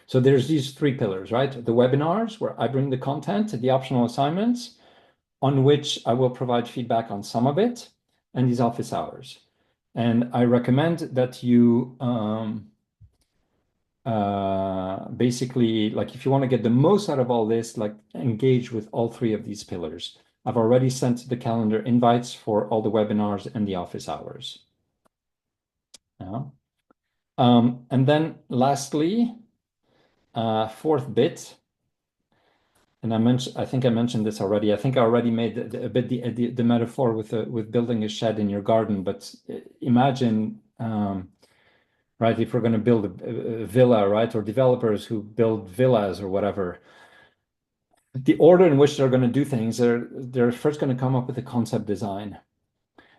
So there's these 3 pillars, right? The webinars where I bring the content, the optional assignments on which I will provide feedback on some of it, and these office hours. And I recommend that you basically, like if you want to get the most out of all this, like engage with all 3 of these pillars. I've already sent the calendar invites for all the webinars and the office hours. Yeah. And then lastly, 4th bit, and I think I mentioned this already. I think I already made a bit the metaphor with building a shed in your garden, but imagine right, if we're going to build a villa, right, or developers who build villas or whatever, the order in which they're going to do things, they're first going to come up with a concept design.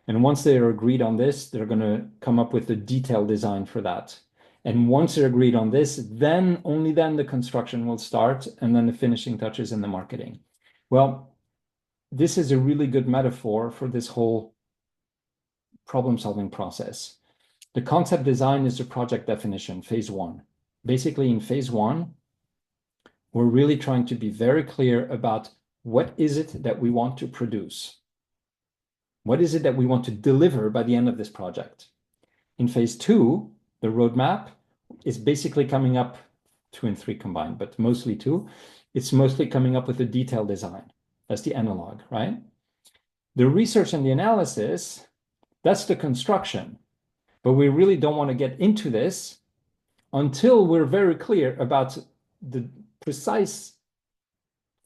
And once they are agreed on this, they're going to come up with a detailed design for that. And once they're agreed on this, then only then the construction will start, and then the finishing touches and the marketing. Well, this is a really good metaphor for this whole problem-solving process. The concept design is the project definition, phase 1. Basically, in phase 1, we're really trying to be very clear about what is it that we want to produce. What is it that we want to deliver by the end of this project? In phase 2, the roadmap is basically coming up, 2 and 3 combined, but mostly 2. It's mostly coming up with a detailed design. That's the analog, right? The research and the analysis, that's the construction. But we really don't want to get into this until we're very clear about the precise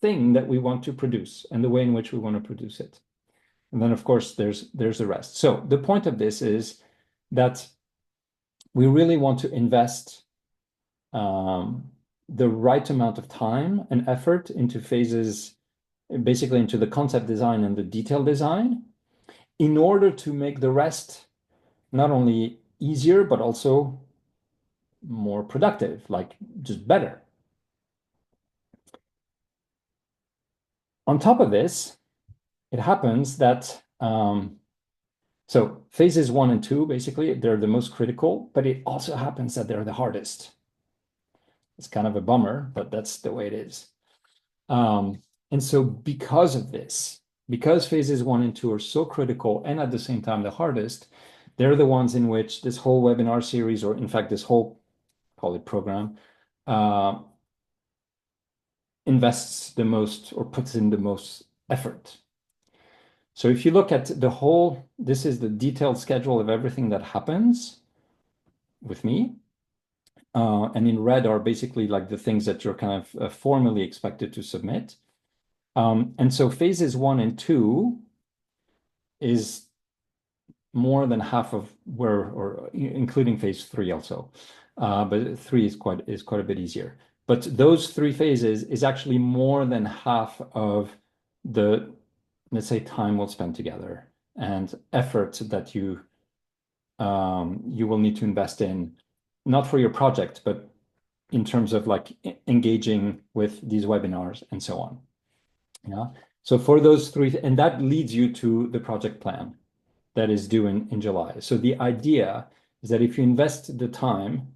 thing that we want to produce and the way in which we want to produce it. And then, of course, there's the rest. So the point of this is that we really want to invest the right amount of time and effort into phases, basically into the concept design and the detail design, in order to make the rest not only easier, but also more productive, like just better. On top of this, it happens that so phases 1 and 2, basically, they're the most critical, but it also happens that they're the hardest. It's kind of a bummer, but that's the way it is. And so because of this, because phases 1 and 2 are so critical and at the same time the hardest, they're the ones in which this whole webinar series, or in fact, this whole, call it program, invests the most or puts in the most effort. So if you look at the whole, this is the detailed schedule of everything that happens with me. And in red are basically like the things that you're kind of formally expected to submit. And so phases 1 and 2 is more than half of where, or including phase 3 also. But 3 is quite a bit easier. But those 3 phases is actually more than half of the, let's say, time we'll spend together and effort that you will need to invest in, not for your project, but in terms of like engaging with these webinars and so on. Yeah. So for those 3, and that leads you to the project plan that is due in July. So the idea is that if you invest the time,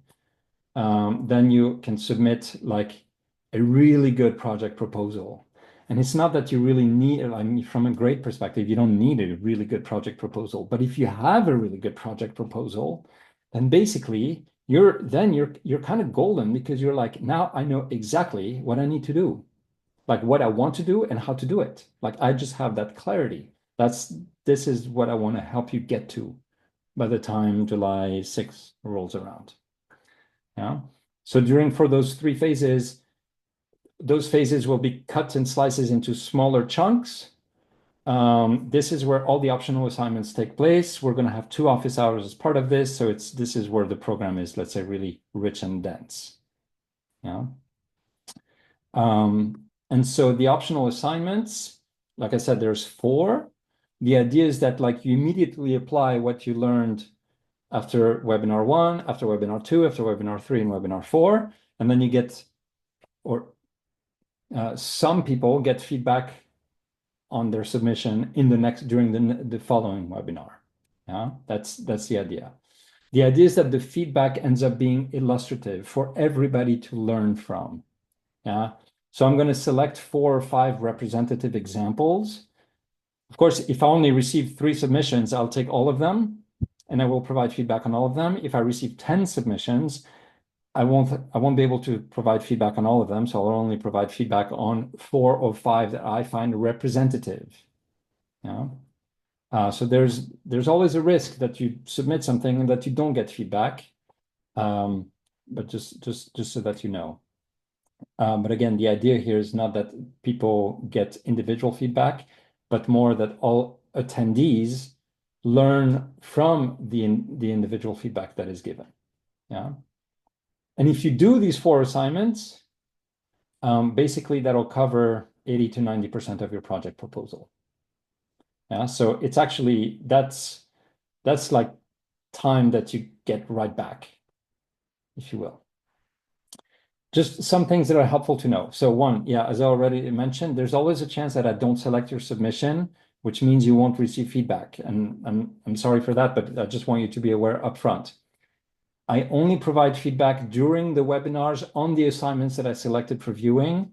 then you can submit like a really good project proposal. And it's not that you really need, I mean, from a grade perspective, you don't need a really good project proposal. But if you have a really good project proposal, then basically you're kind of golden, because you're like, now I know exactly what I need to do, like what I want to do and how to do it. Like I just have that clarity. This is what I want to help you get to by the time July 6th rolls around. Yeah. So for those 3 phases, those phases will be cut in slices into smaller chunks. This is where all the optional assignments take place. We're going to have 2 office hours as part of this. So this is where the program is, let's say, really rich and dense. Yeah. And so the optional assignments, like I said, there's 4. the idea is that like you immediately apply what you learned after webinar 1, after webinar 2, after webinar 3, and webinar 4, and then you get, or some people get feedback on their submission in the next, during the following webinar. Yeah, that's the idea. The idea is that the feedback ends up being illustrative for everybody to learn from. Yeah. So I'm going to select 4 or 5 representative examples. Of course, if I only receive 3 submissions, I'll take all of them and I will provide feedback on all of them. If I receive 10 submissions, I won't be able to provide feedback on all of them. So I'll only provide feedback on 4 or 5 that I find representative. Yeah. So there's always a risk that you submit something and that you don't get feedback. But just so that you know. But again, the idea here is not that people get individual feedback, but more that all attendees learn from the individual feedback that is given. Yeah. And if you do these 4 assignments, basically that'll cover 80 to 90% of your project proposal. Yeah. So it's actually, that's like time that you get right back, if you will. Just some things that are helpful to know. So one, yeah, as I already mentioned, there's always a chance that I don't select your submission, which means you won't receive feedback. And I'm sorry for that, but I just want you to be aware upfront. I only provide feedback during the webinars on the assignments that I selected for viewing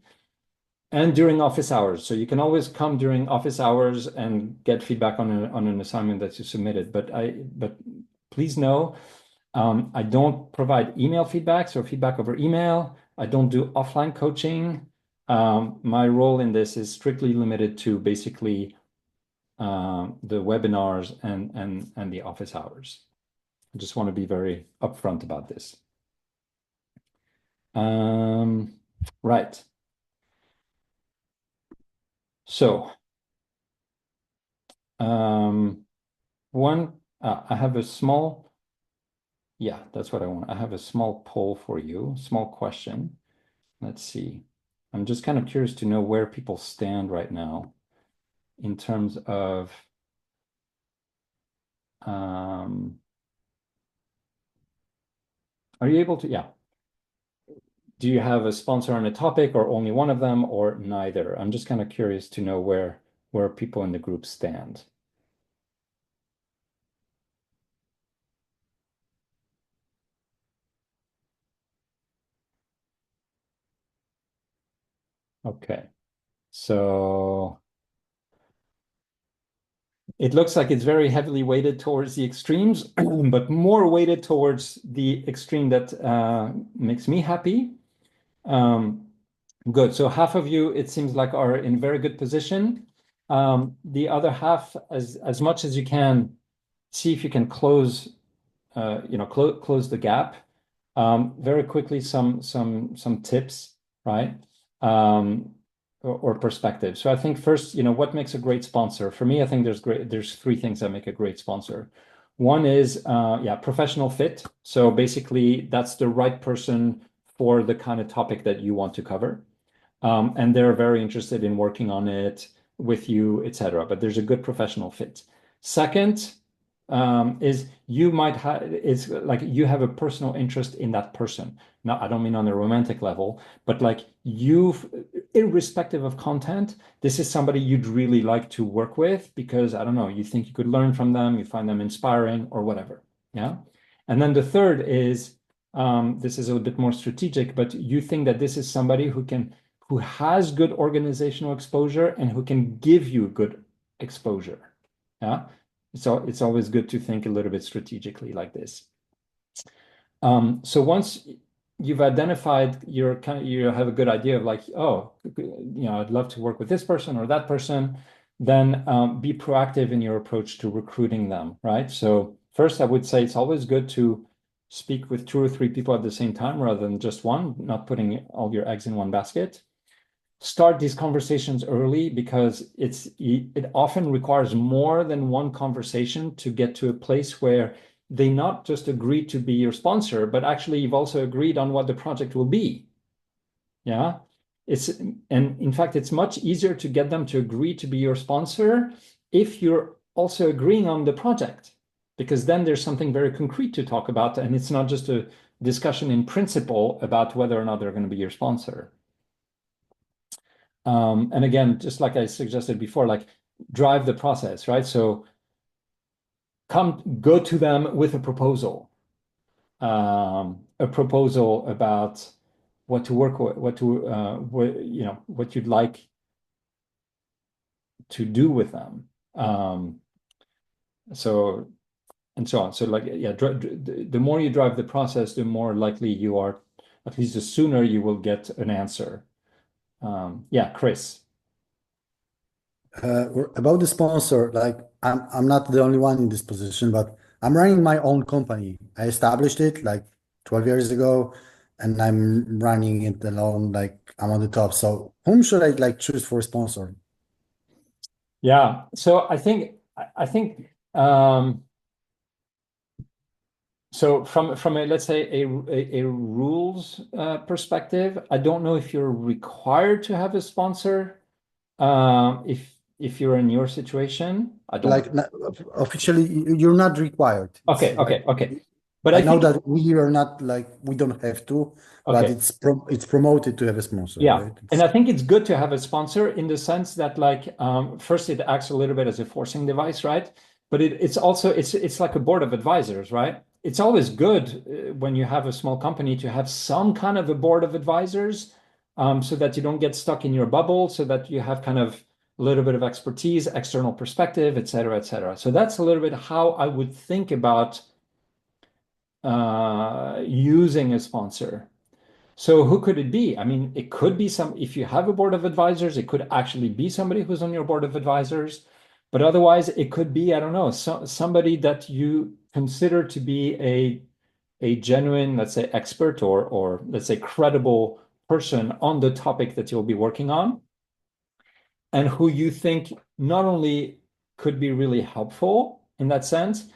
and during office hours. So you can always come during office hours and get feedback on an assignment that you submitted. But please know, I don't provide email feedback, so feedback over email. I don't do offline coaching. My role in this is strictly limited to basically the webinars and the office hours. I just want to be very upfront about this. Right. So I have a small, yeah, that's what I want. I have a small poll for you, small question. Let's see. I'm just kind of curious to know where people stand right now in terms of are you able to, yeah. Do you have a sponsor on a topic or only one of them or neither? I'm just kind of curious to know where people in the group stand. Okay. So it looks like it's very heavily weighted towards the extremes, but more weighted towards the extreme that makes me happy. Good. So half of you, it seems like, are in very good position. The other half, as much as you can, see if you can close, close the gap. Very quickly, some tips, right? Or perspective. So I think first, what makes a great sponsor? For me, I think there's 3 things that make a great sponsor. One is, professional fit. So basically, that's the right person for the kind of topic that you want to cover. And they're very interested in working on it with you, etc. But there's a good professional fit. Second, is it's like you have a personal interest in that person. Now, I don't mean on a romantic level, but like irrespective of content, this is somebody you'd really like to work with because, I don't know, you think you could learn from them, you find them inspiring or whatever. Yeah. And then the third is, this is a little bit more strategic, but you think that this is somebody who has good organizational exposure and who can give you good exposure. Yeah. So it's always good to think a little bit strategically like this. So once you've identified you have a good idea of like, oh, I'd love to work with this person or that person, then be proactive in your approach to recruiting them, right? So first, I would say it's always good to speak with 2 or 3 people at the same time rather than just one, not putting all your eggs in one basket. Start these conversations early because it often requires more than one conversation to get to a place where they not just agree to be your sponsor, but actually you've also agreed on what the project will be. Yeah. And in fact, it's much easier to get them to agree to be your sponsor if you're also agreeing on the project, because then there's something very concrete to talk about, and it's not just a discussion in principle about whether or not they're going to be your sponsor. And again, just like I suggested before, like drive the process, right? So go to them with a proposal about what to work with, what you'd like to do with them. So and so on. So like, yeah, the more you drive the process, the more likely you are, at least the sooner you will get an answer. Yeah, Chris. About the sponsor, like I'm not the only one in this position, but I'm running my own company. I established it like 12 years ago, and I'm running it alone, like I'm on the top. So whom should I like choose for a sponsor? Yeah. So I think so from a, let's say a rules perspective, I don't know if you're required to have a sponsor. If you're in your situation, I don't. Like officially, you're not required. It's Okay, like okay. But I I know think that we are not like we don't have to, but okay, it's promoted to have a sponsor, yeah. right? And I think it's good to have a sponsor in the sense that like first it acts a little bit as a forcing device, right? But it's also it's like a board of advisors, right? It's always good when you have a small company to have some kind of a board of advisors so that you don't get stuck in your bubble, so that you have kind of a little bit of expertise, external perspective, et cetera, et cetera. So that's a little bit how I would think about using a sponsor. So who could it be? I mean, it could be if you have a board of advisors, it could actually be somebody who's on your board of advisors. But otherwise, it could be, I don't know, somebody that you consider to be a genuine, let's say, expert or let's say credible person on the topic that you'll be working on, and who you think not only could be really helpful in that sense,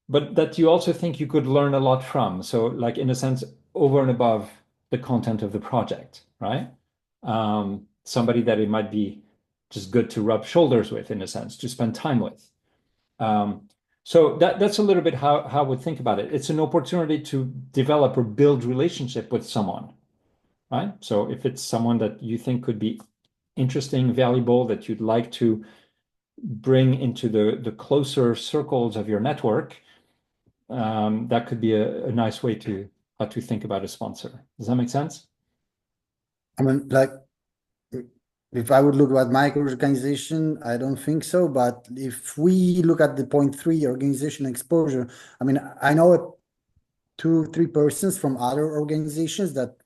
but that you also think you could learn a lot from. So, like in a sense, over and above the content of the project, right? Somebody that it might be just good to rub shoulders with, in a sense, to spend time with. So that's a little bit how I would think about it. It's an opportunity to develop or build relationship with someone, right? So if it's someone that you think could be interesting, valuable, that you'd like to bring into the closer circles of your network, that could be a nice way to how to think about a sponsor. Does that make sense? I mean, like if I would look at my organization, I don't think so. But if we look at the point three organization exposure, I mean, I know two, three persons from other organizations that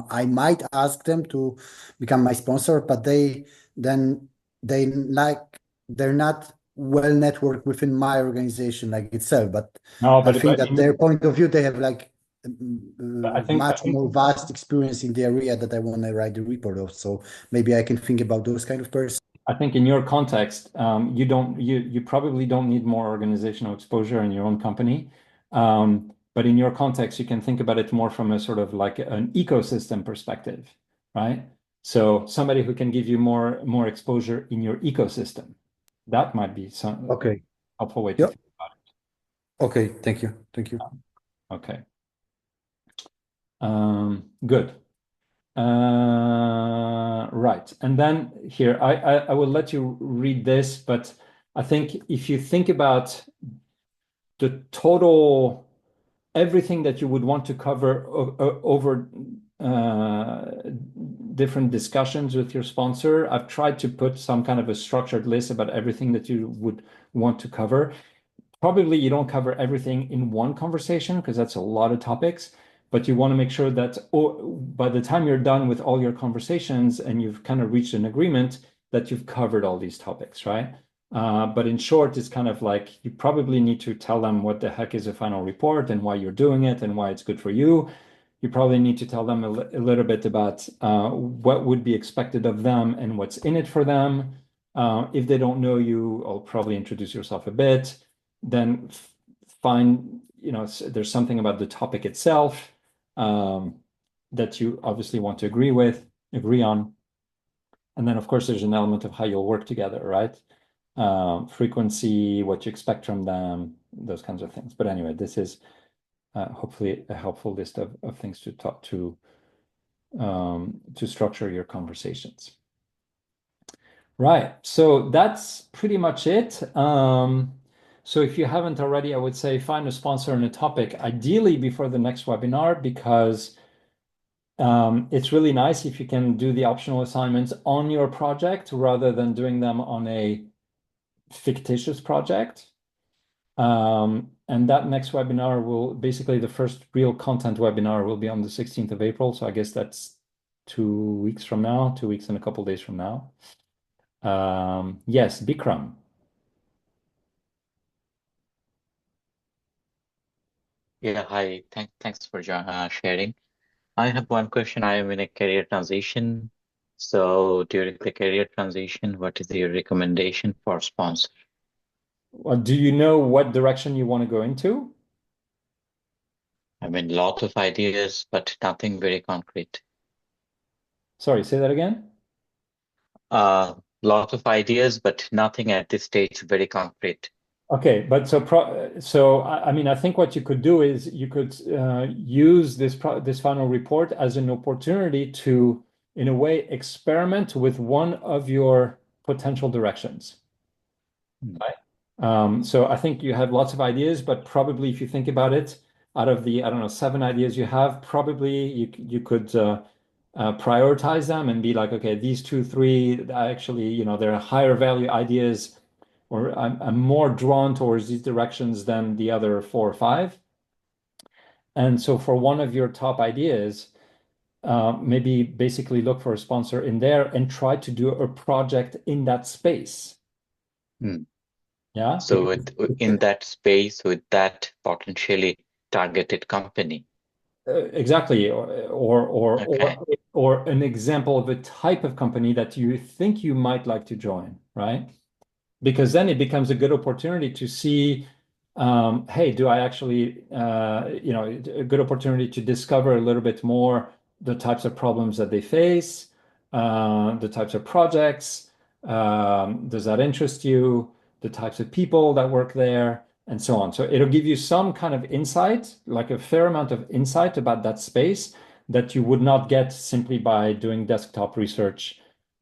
I might ask them to become my sponsor, but they like they're not well networked within my organization like itself. But No, I think that their point of view, they have like I much think more vast experience in the area that I want to write the report of. So maybe I can think about those kind of persons. I think in your context, you probably don't need more organizational exposure in your own company. But in your context, you can think about it more from a sort of like an ecosystem perspective, right? So somebody who can give you more exposure in your ecosystem. That might be some Okay. helpful way to Yep. think about Okay. Thank you. Thank you. it. Okay. Good. Right. And then here, I will let you read this, but I think if you think about the total, everything that you would want to cover over different discussions with your sponsor, I've tried to put some kind of a structured list about everything that you would want to cover. Probably you don't cover everything in one conversation because that's a lot of topics, but you want to make sure that by the time you're done with all your conversations and you've kind of reached an agreement that you've covered all these topics, right? But in short, it's kind of like you probably need to tell them what the heck is a final report and why you're doing it and why it's good for you. You probably need to tell them a little bit about what would be expected of them and what's in it for them. If they don't know you, I'll probably introduce yourself a bit. Then find, there's something about the topic itself that you obviously want to agree on. And then, of course, there's an element of how you'll work together, right? frequency, what you expect from them, those kinds of things. But anyway, this is hopefully a helpful list of things to talk to structure your conversations. Right, so that's pretty much it. So if you haven't already, I would say find a sponsor and a topic, ideally before the next webinar, because it's really nice if you can do the optional assignments on your project rather than doing them on a fictitious project. And that next webinar will basically, the first real content webinar will be on the 16th of April. So I guess that's 2 weeks from now, 2 weeks and a couple days from now. Yes, Bikram. Yeah, hi. Thanks for sharing. I have one question. I am in a career transition. So during the career transition, what is your recommendation for sponsor? Well, do you know what direction you want to go into? I mean, lot of ideas, but nothing very concrete. Sorry, say that again. Lot of ideas, but nothing at this stage very concrete. Okay, but so I mean, I think what you could do is you could use this final report as an opportunity to, in a way, experiment with one of your potential directions. Right? So I think you have lots of ideas, but probably if you think about it, out of the, I don't know, 7 ideas you have, probably you could prioritize them and be like, okay, these 2, 3, actually, you know, they're higher value ideas, or I'm more drawn towards these directions than the other 4 or 5. And so for one of your top ideas, maybe basically look for a sponsor in there and try to do a project in that space. Yeah. So in that space, with that potentially targeted company. Exactly, Okay. or an example of a type of company that you think you might like to join, right? Because then it becomes a good opportunity to see, hey, do I actually, you know, a good opportunity to discover a little bit more the types of problems that they face, the types of projects, does that interest you, the types of people that work there, and so on. So it'll give you some kind of insight, like a fair amount of insight about that space that you would not get simply by doing desktop research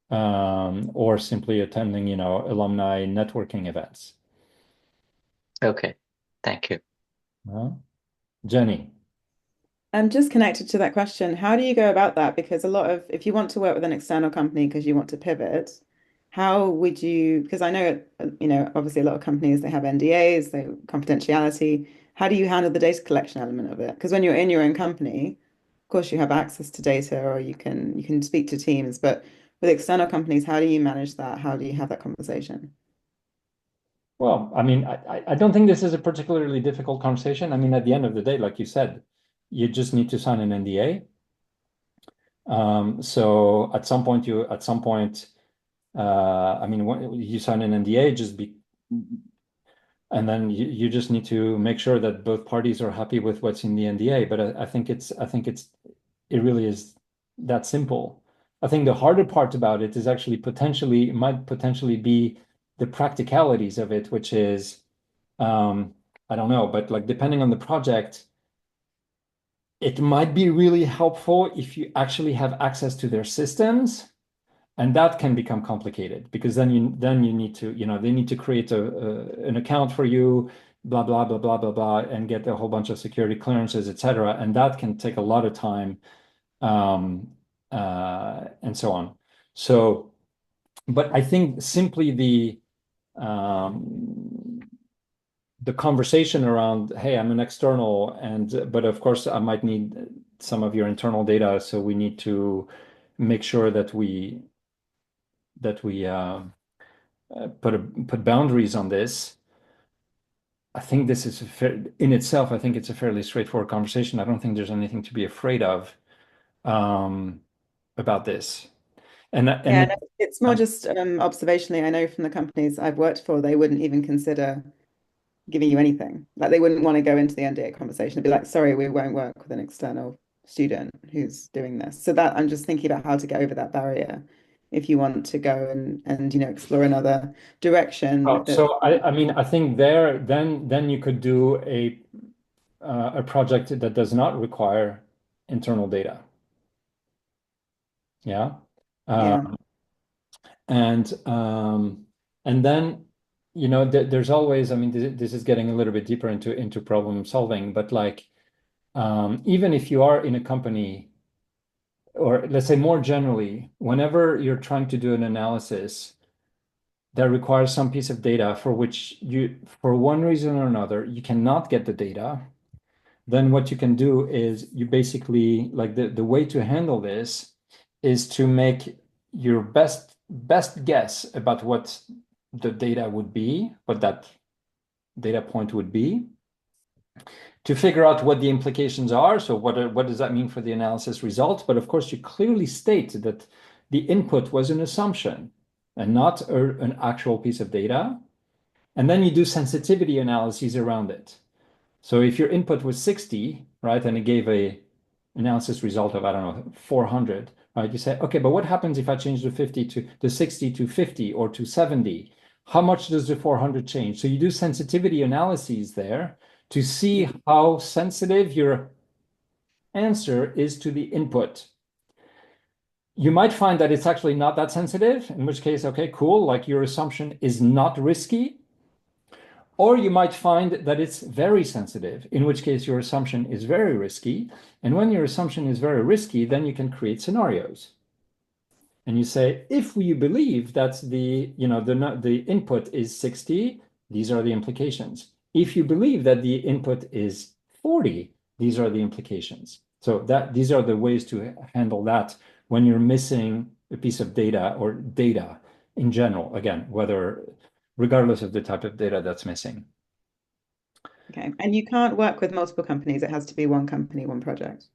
or simply attending, you know, alumni networking events. Okay. Thank you. Jenny. Just connected to that question, how do you go about that? Because a lot of, if you want to work with an external company because you want to pivot, how would you, because I know, you know, obviously a lot of companies, they have NDAs, they confidentiality. How do you handle the data collection element of it? Because when you're in your own company, of course you have access to data or you can speak to teams, but with external companies, how do you manage that? How do you have that conversation? Well, I mean, I don't think this is a particularly difficult conversation. I mean, at the end of the day, like you said, you just need to sign an NDA. So at some point, I mean, when you sign an NDA, and then you just need to make sure that both parties are happy with what's in the NDA. But I think it really is that simple. I think the harder part about it is actually might potentially be the practicalities of it, which is, I don't know, but like depending on the project, it might be really helpful if you actually have access to their systems, and that can become complicated because then you need to, you know, they need to create an account for you, blah blah blah blah blah blah, and get a whole bunch of security clearances, etc. And that can take a lot of time, and so on. So, but I think simply the conversation around, hey, I'm an external, but of course I might need some of your internal data, so we need to make sure that we put boundaries on this. I think this is in itself, I think it's a fairly straightforward conversation. I don't think there's anything to be afraid of about this. Yeah, no, it's more just observationally. I know from the companies I've worked for, they wouldn't even consider giving you anything. Like they wouldn't want to go into the NDA conversation and be like, sorry, we won't work with an external student who's doing this. So that I'm just thinking about how to get over that barrier if you want to go and explore another direction. So I mean, I think there then you could do a project that does not require internal data. Yeah. Yeah. And then there's always, I mean, this is getting a little bit deeper into problem solving, but like even if you are in a company, or let's say more generally, whenever you're trying to do an analysis that requires some piece of data for which for one reason or another, you cannot get the data, then what you can do is you basically, like the way to handle this is to make your best guess about what the data would be, what that data point would be, to figure out what the implications are. So what does that mean for the analysis results? But of course, you clearly state that the input was an assumption and not an actual piece of data. And then you do sensitivity analyses around it. So if your input was 60, right, and it gave a analysis result of, I don't know, 400, right? You say, okay, but what happens if I change the 60 to 50 or to 70? How much does the 400 change? So you do sensitivity analyses there to see how sensitive your answer is to the input. You might find that it's actually not that sensitive, in which case, okay, cool, like your assumption is not risky. Or you might find that it's very sensitive, in which case your assumption is very risky. And when your assumption is very risky, then you can create scenarios. And you say, if we believe that the input is 60, these are the implications. If you believe that the input is 40, these are the implications. So these are the ways to handle that when you're missing a piece of data or data in general, again, regardless of the type of data that's missing. Okay. And you can't work with multiple companies. It has to be one company, one project.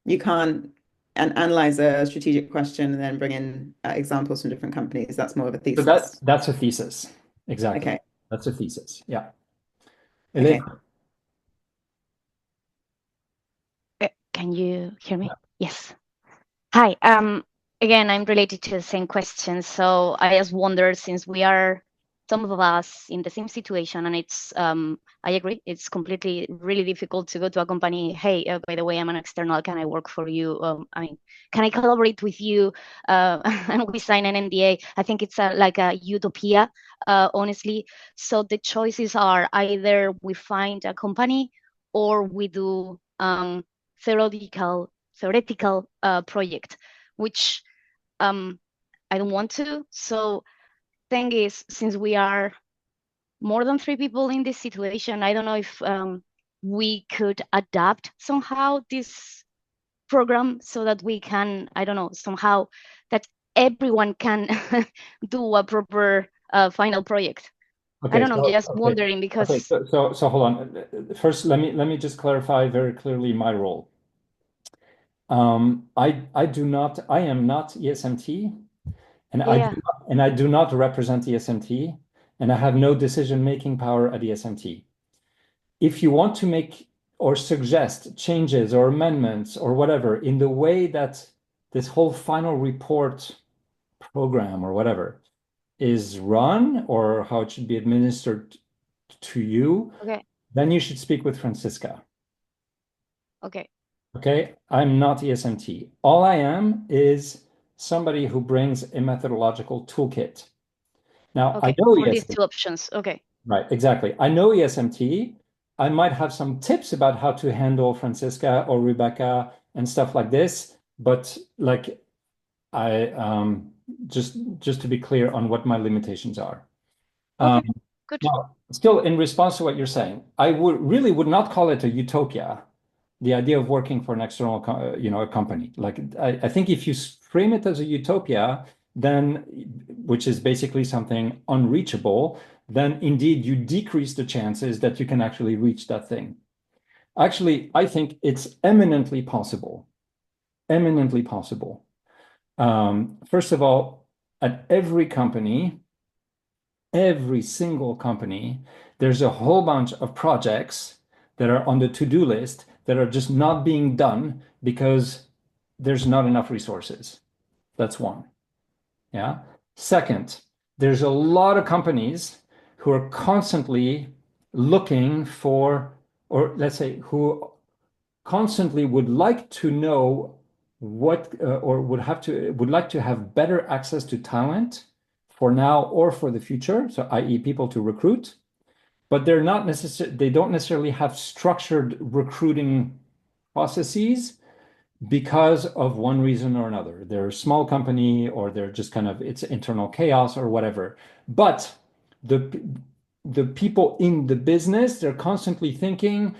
You can't analyze a strategic question and then bring in examples from different companies. That's more of a thesis. So that's a thesis. Exactly. Okay. That's a thesis. Yeah. Okay. Can you hear me? Yeah. Yes. Hi. Again, I'm related to the same question. So I just wonder, since we are some of us in the same situation, and it's I agree, it's completely really difficult to go to a company. Hey, by the way, I'm an external. Can I work for you? I mean, can I collaborate with you? And we sign an NDA. I think it's like a utopia, honestly. So the choices are either we find a company or we do theoretical project, which I don't want to. So thing is, since we are more than 3 people in this situation, I don't know if we could adapt somehow this program so that we can, I don't know, somehow that everyone can do a proper final project. Okay, I don't know, just wondering because. Okay, so hold on. First, let me just clarify very clearly my role. I am not ESMT, and I do not represent ESMT, and I have no decision-making power at ESMT. If you want to make or suggest changes or amendments or whatever in the way that this whole final report program or whatever is run, or how it should be administered to you, then you should speak with Francisca. Okay, I'm not ESMT. All I am is somebody who brings a methodological toolkit. Now, I know for these 2 options. Okay. Right, exactly. I know ESMT. I might have some tips about how to handle Francisca or Rebecca and stuff like this, but like I just to be clear on what my limitations are. Okay, good. Now, still, in response to what you're saying, I would not call it a utopia, the idea of working for an external a company. Like I think if you frame it as a utopia, then which is basically something unreachable, then indeed you decrease the chances that you can actually reach that thing. Actually, I think it's eminently possible. Eminently possible. First of all, at every company, every single company, there's a whole bunch of projects that are on the to-do list that are just not being done because there's not enough resources. That's one. Yeah. Second, there's a lot of companies who are constantly looking for, or let's say, who constantly would like to know what, or would like to have better access to talent for now or for the future. So, i.e., people to recruit, but they don't necessarily have structured recruiting processes because of one reason or another. They're a small company, or they're just kind of, it's internal chaos or whatever. But the people in the business, they're constantly thinking,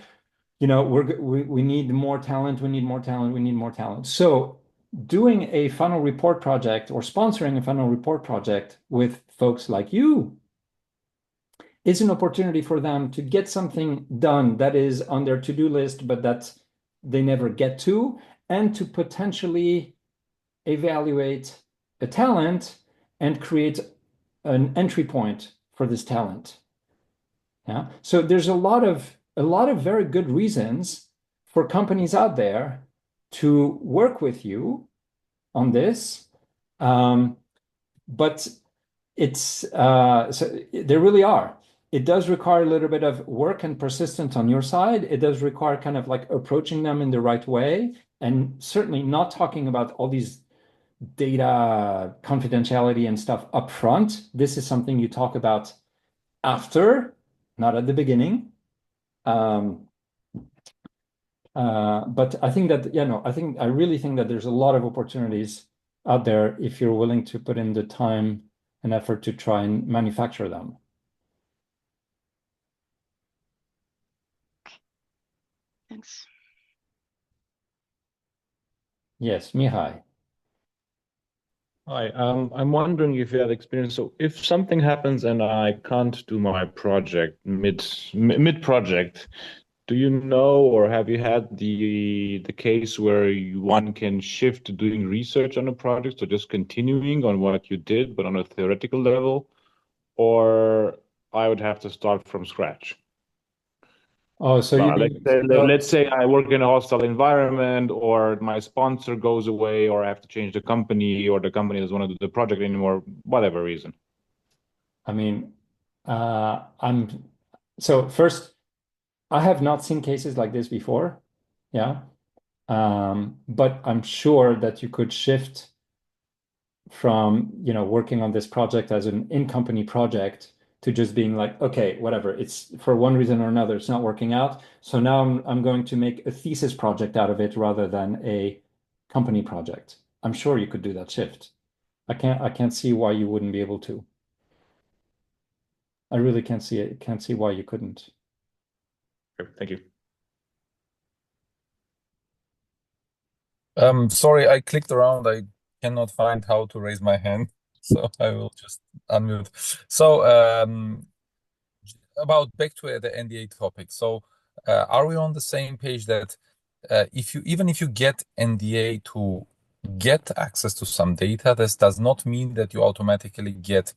we need more talent, we need more talent, we need more talent. So doing a final report project or sponsoring a final report project with folks like you is an opportunity for them to get something done that is on their to-do list, but that they never get to, and to potentially evaluate a talent and create an entry point for this talent. Yeah. So there's a lot of very good reasons for companies out there to work with you on this. But so there really are. It does require a little bit of work and persistence on your side. It does require kind of like approaching them in the right way, and certainly not talking about all these data confidentiality and stuff up front. This is something you talk about after, not at the beginning. But I think that, I really think that there's a lot of opportunities out there if you're willing to put in the time and effort to try and manufacture them. Thanks. Yes, Mihai. Hi, I'm wondering if you have experience. So if something happens and I can't do my project mid project, do you know, or have you had the case where one can shift to doing research on a project, so just continuing on what you did, but on a theoretical level, or I would have to start from scratch? Oh, so you mean Let's say I work in a hostile environment, or my sponsor goes away, or I have to change the company, or the company doesn't want to do the project anymore, whatever reason. I mean, so first, I have not seen cases like this before. Yeah. But I'm sure that you could shift from, working on this project as an in-company project to just being like, okay, whatever, it's for one reason or another, it's not working out. So now I'm going to make a thesis project out of it rather than a company project. I'm sure you could do that shift. I can't see why you wouldn't be able to. I really can't see why you couldn't. Okay, thank you. Sorry, I clicked around. I cannot find how to raise my hand, so I will just unmute. So about back to the NDA topic. So are we on the same page that even if you get NDA to get access to some data, this does not mean that you automatically get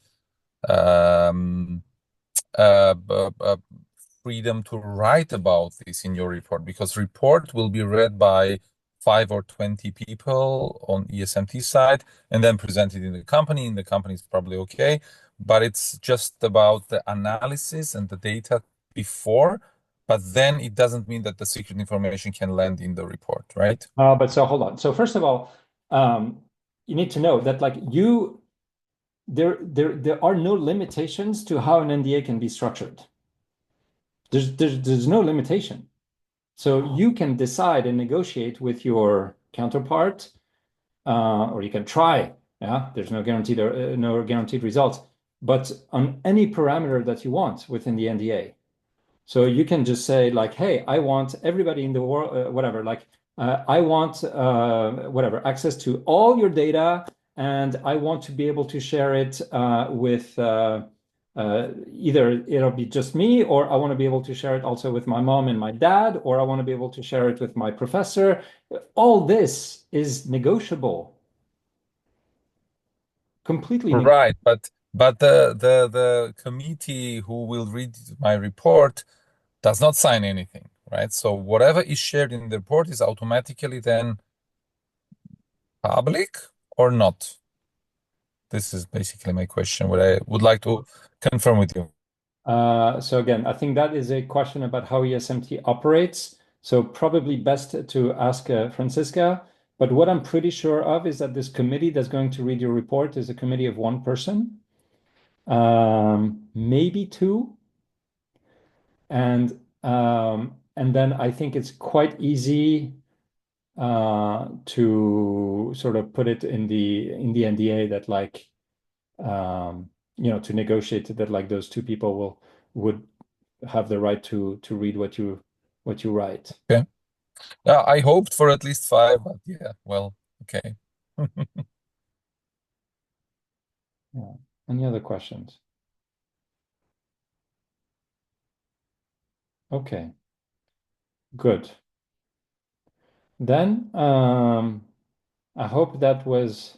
freedom to write about this in your report, because report will be read by 5 or 20 people on ESMT side and then presented in the company. In the company is probably okay, but it's just about the analysis and the data before. But then it doesn't mean that the secret information can land in the report, right? But so hold on. So first of all, you need to know that there are no limitations to how an NDA can be structured. There's no limitation. So you can decide and negotiate with your counterpart, or you can try. Yeah, there's no guaranteed results, but on any parameter that you want within the NDA. So you can just say like, hey, I want everybody in the world, whatever, I want whatever access to all your data, and I want to be able to share it with either it'll be just me, or I want to be able to share it also with my mom and my dad, or I want to be able to share it with my professor. All this is negotiable. Completely right, but the committee who will read my report does not sign anything, right? So whatever is shared in the report is automatically then public or not? This is basically my question, what I would like to confirm with you. So again, I think that is a question about how ESMT operates. So probably best to ask Franziska. But what I'm pretty sure of is that this committee that's going to read your report is a committee of one person, maybe two. And then I think it's quite easy to sort of put it in the NDA that like to negotiate that like those two people would have the right to read what you write. Okay. Yeah, I hoped for at least 5, but yeah, well, okay. Yeah. Any other questions? Okay. Good. Then I hope that was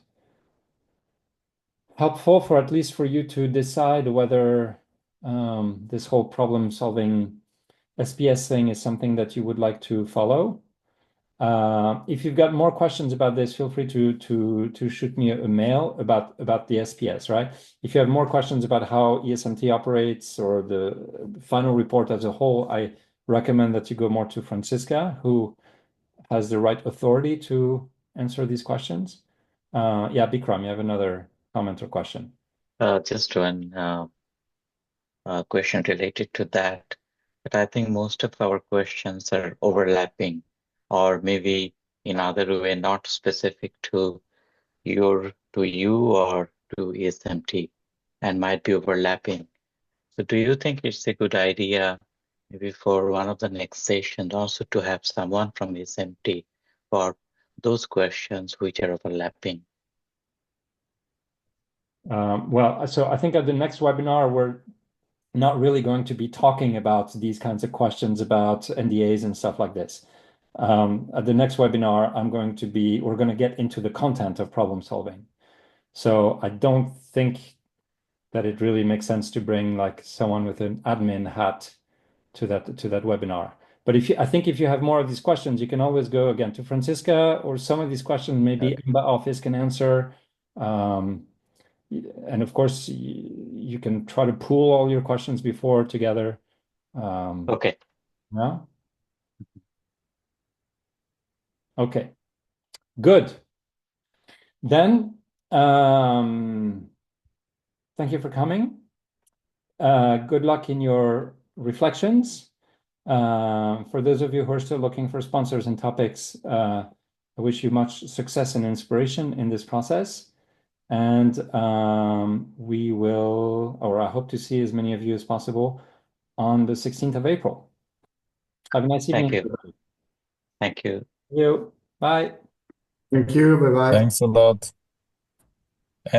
helpful for at least for you to decide whether this whole problem-solving SPS thing is something that you would like to follow. If you've got more questions about this, feel free to shoot me a mail about the SPS, right? If you have more questions about how ESMT operates or the final report as a whole, I recommend that you go more to Franziska, who has the right authority to answer these questions. Yeah, Bikram, you have another comment or question. Just one question related to that. But I think most of our questions are overlapping, or maybe in other way, not specific to you or to ESMT, and might be overlapping. So do you think it's a good idea, maybe for one of the next sessions, also to have someone from ESMT for those questions which are overlapping? Well, so I think at the next webinar, we're not really going to be talking about these kinds of questions about NDAs and stuff like this. At the next webinar, we're going to get into the content of problem solving. So I don't think that it really makes sense to bring like someone with an admin hat to that webinar. But I think if you have more of these questions, you can always go again to Franziska, or some of these questions maybe Okay. EMBA office can answer. And of course, you can try to pool all your questions before together. Okay. Yeah. Okay. Good. Then, thank you for coming. Good luck in your reflections. For those of you who are still looking for sponsors and topics, I wish you much success and inspiration in this process. And we will, or I hope to see as many of you as possible on the 16th of April. Have a nice evening. Thank you. Thank you. Thank you. Bye. Thank you. Bye-bye. Thanks a lot.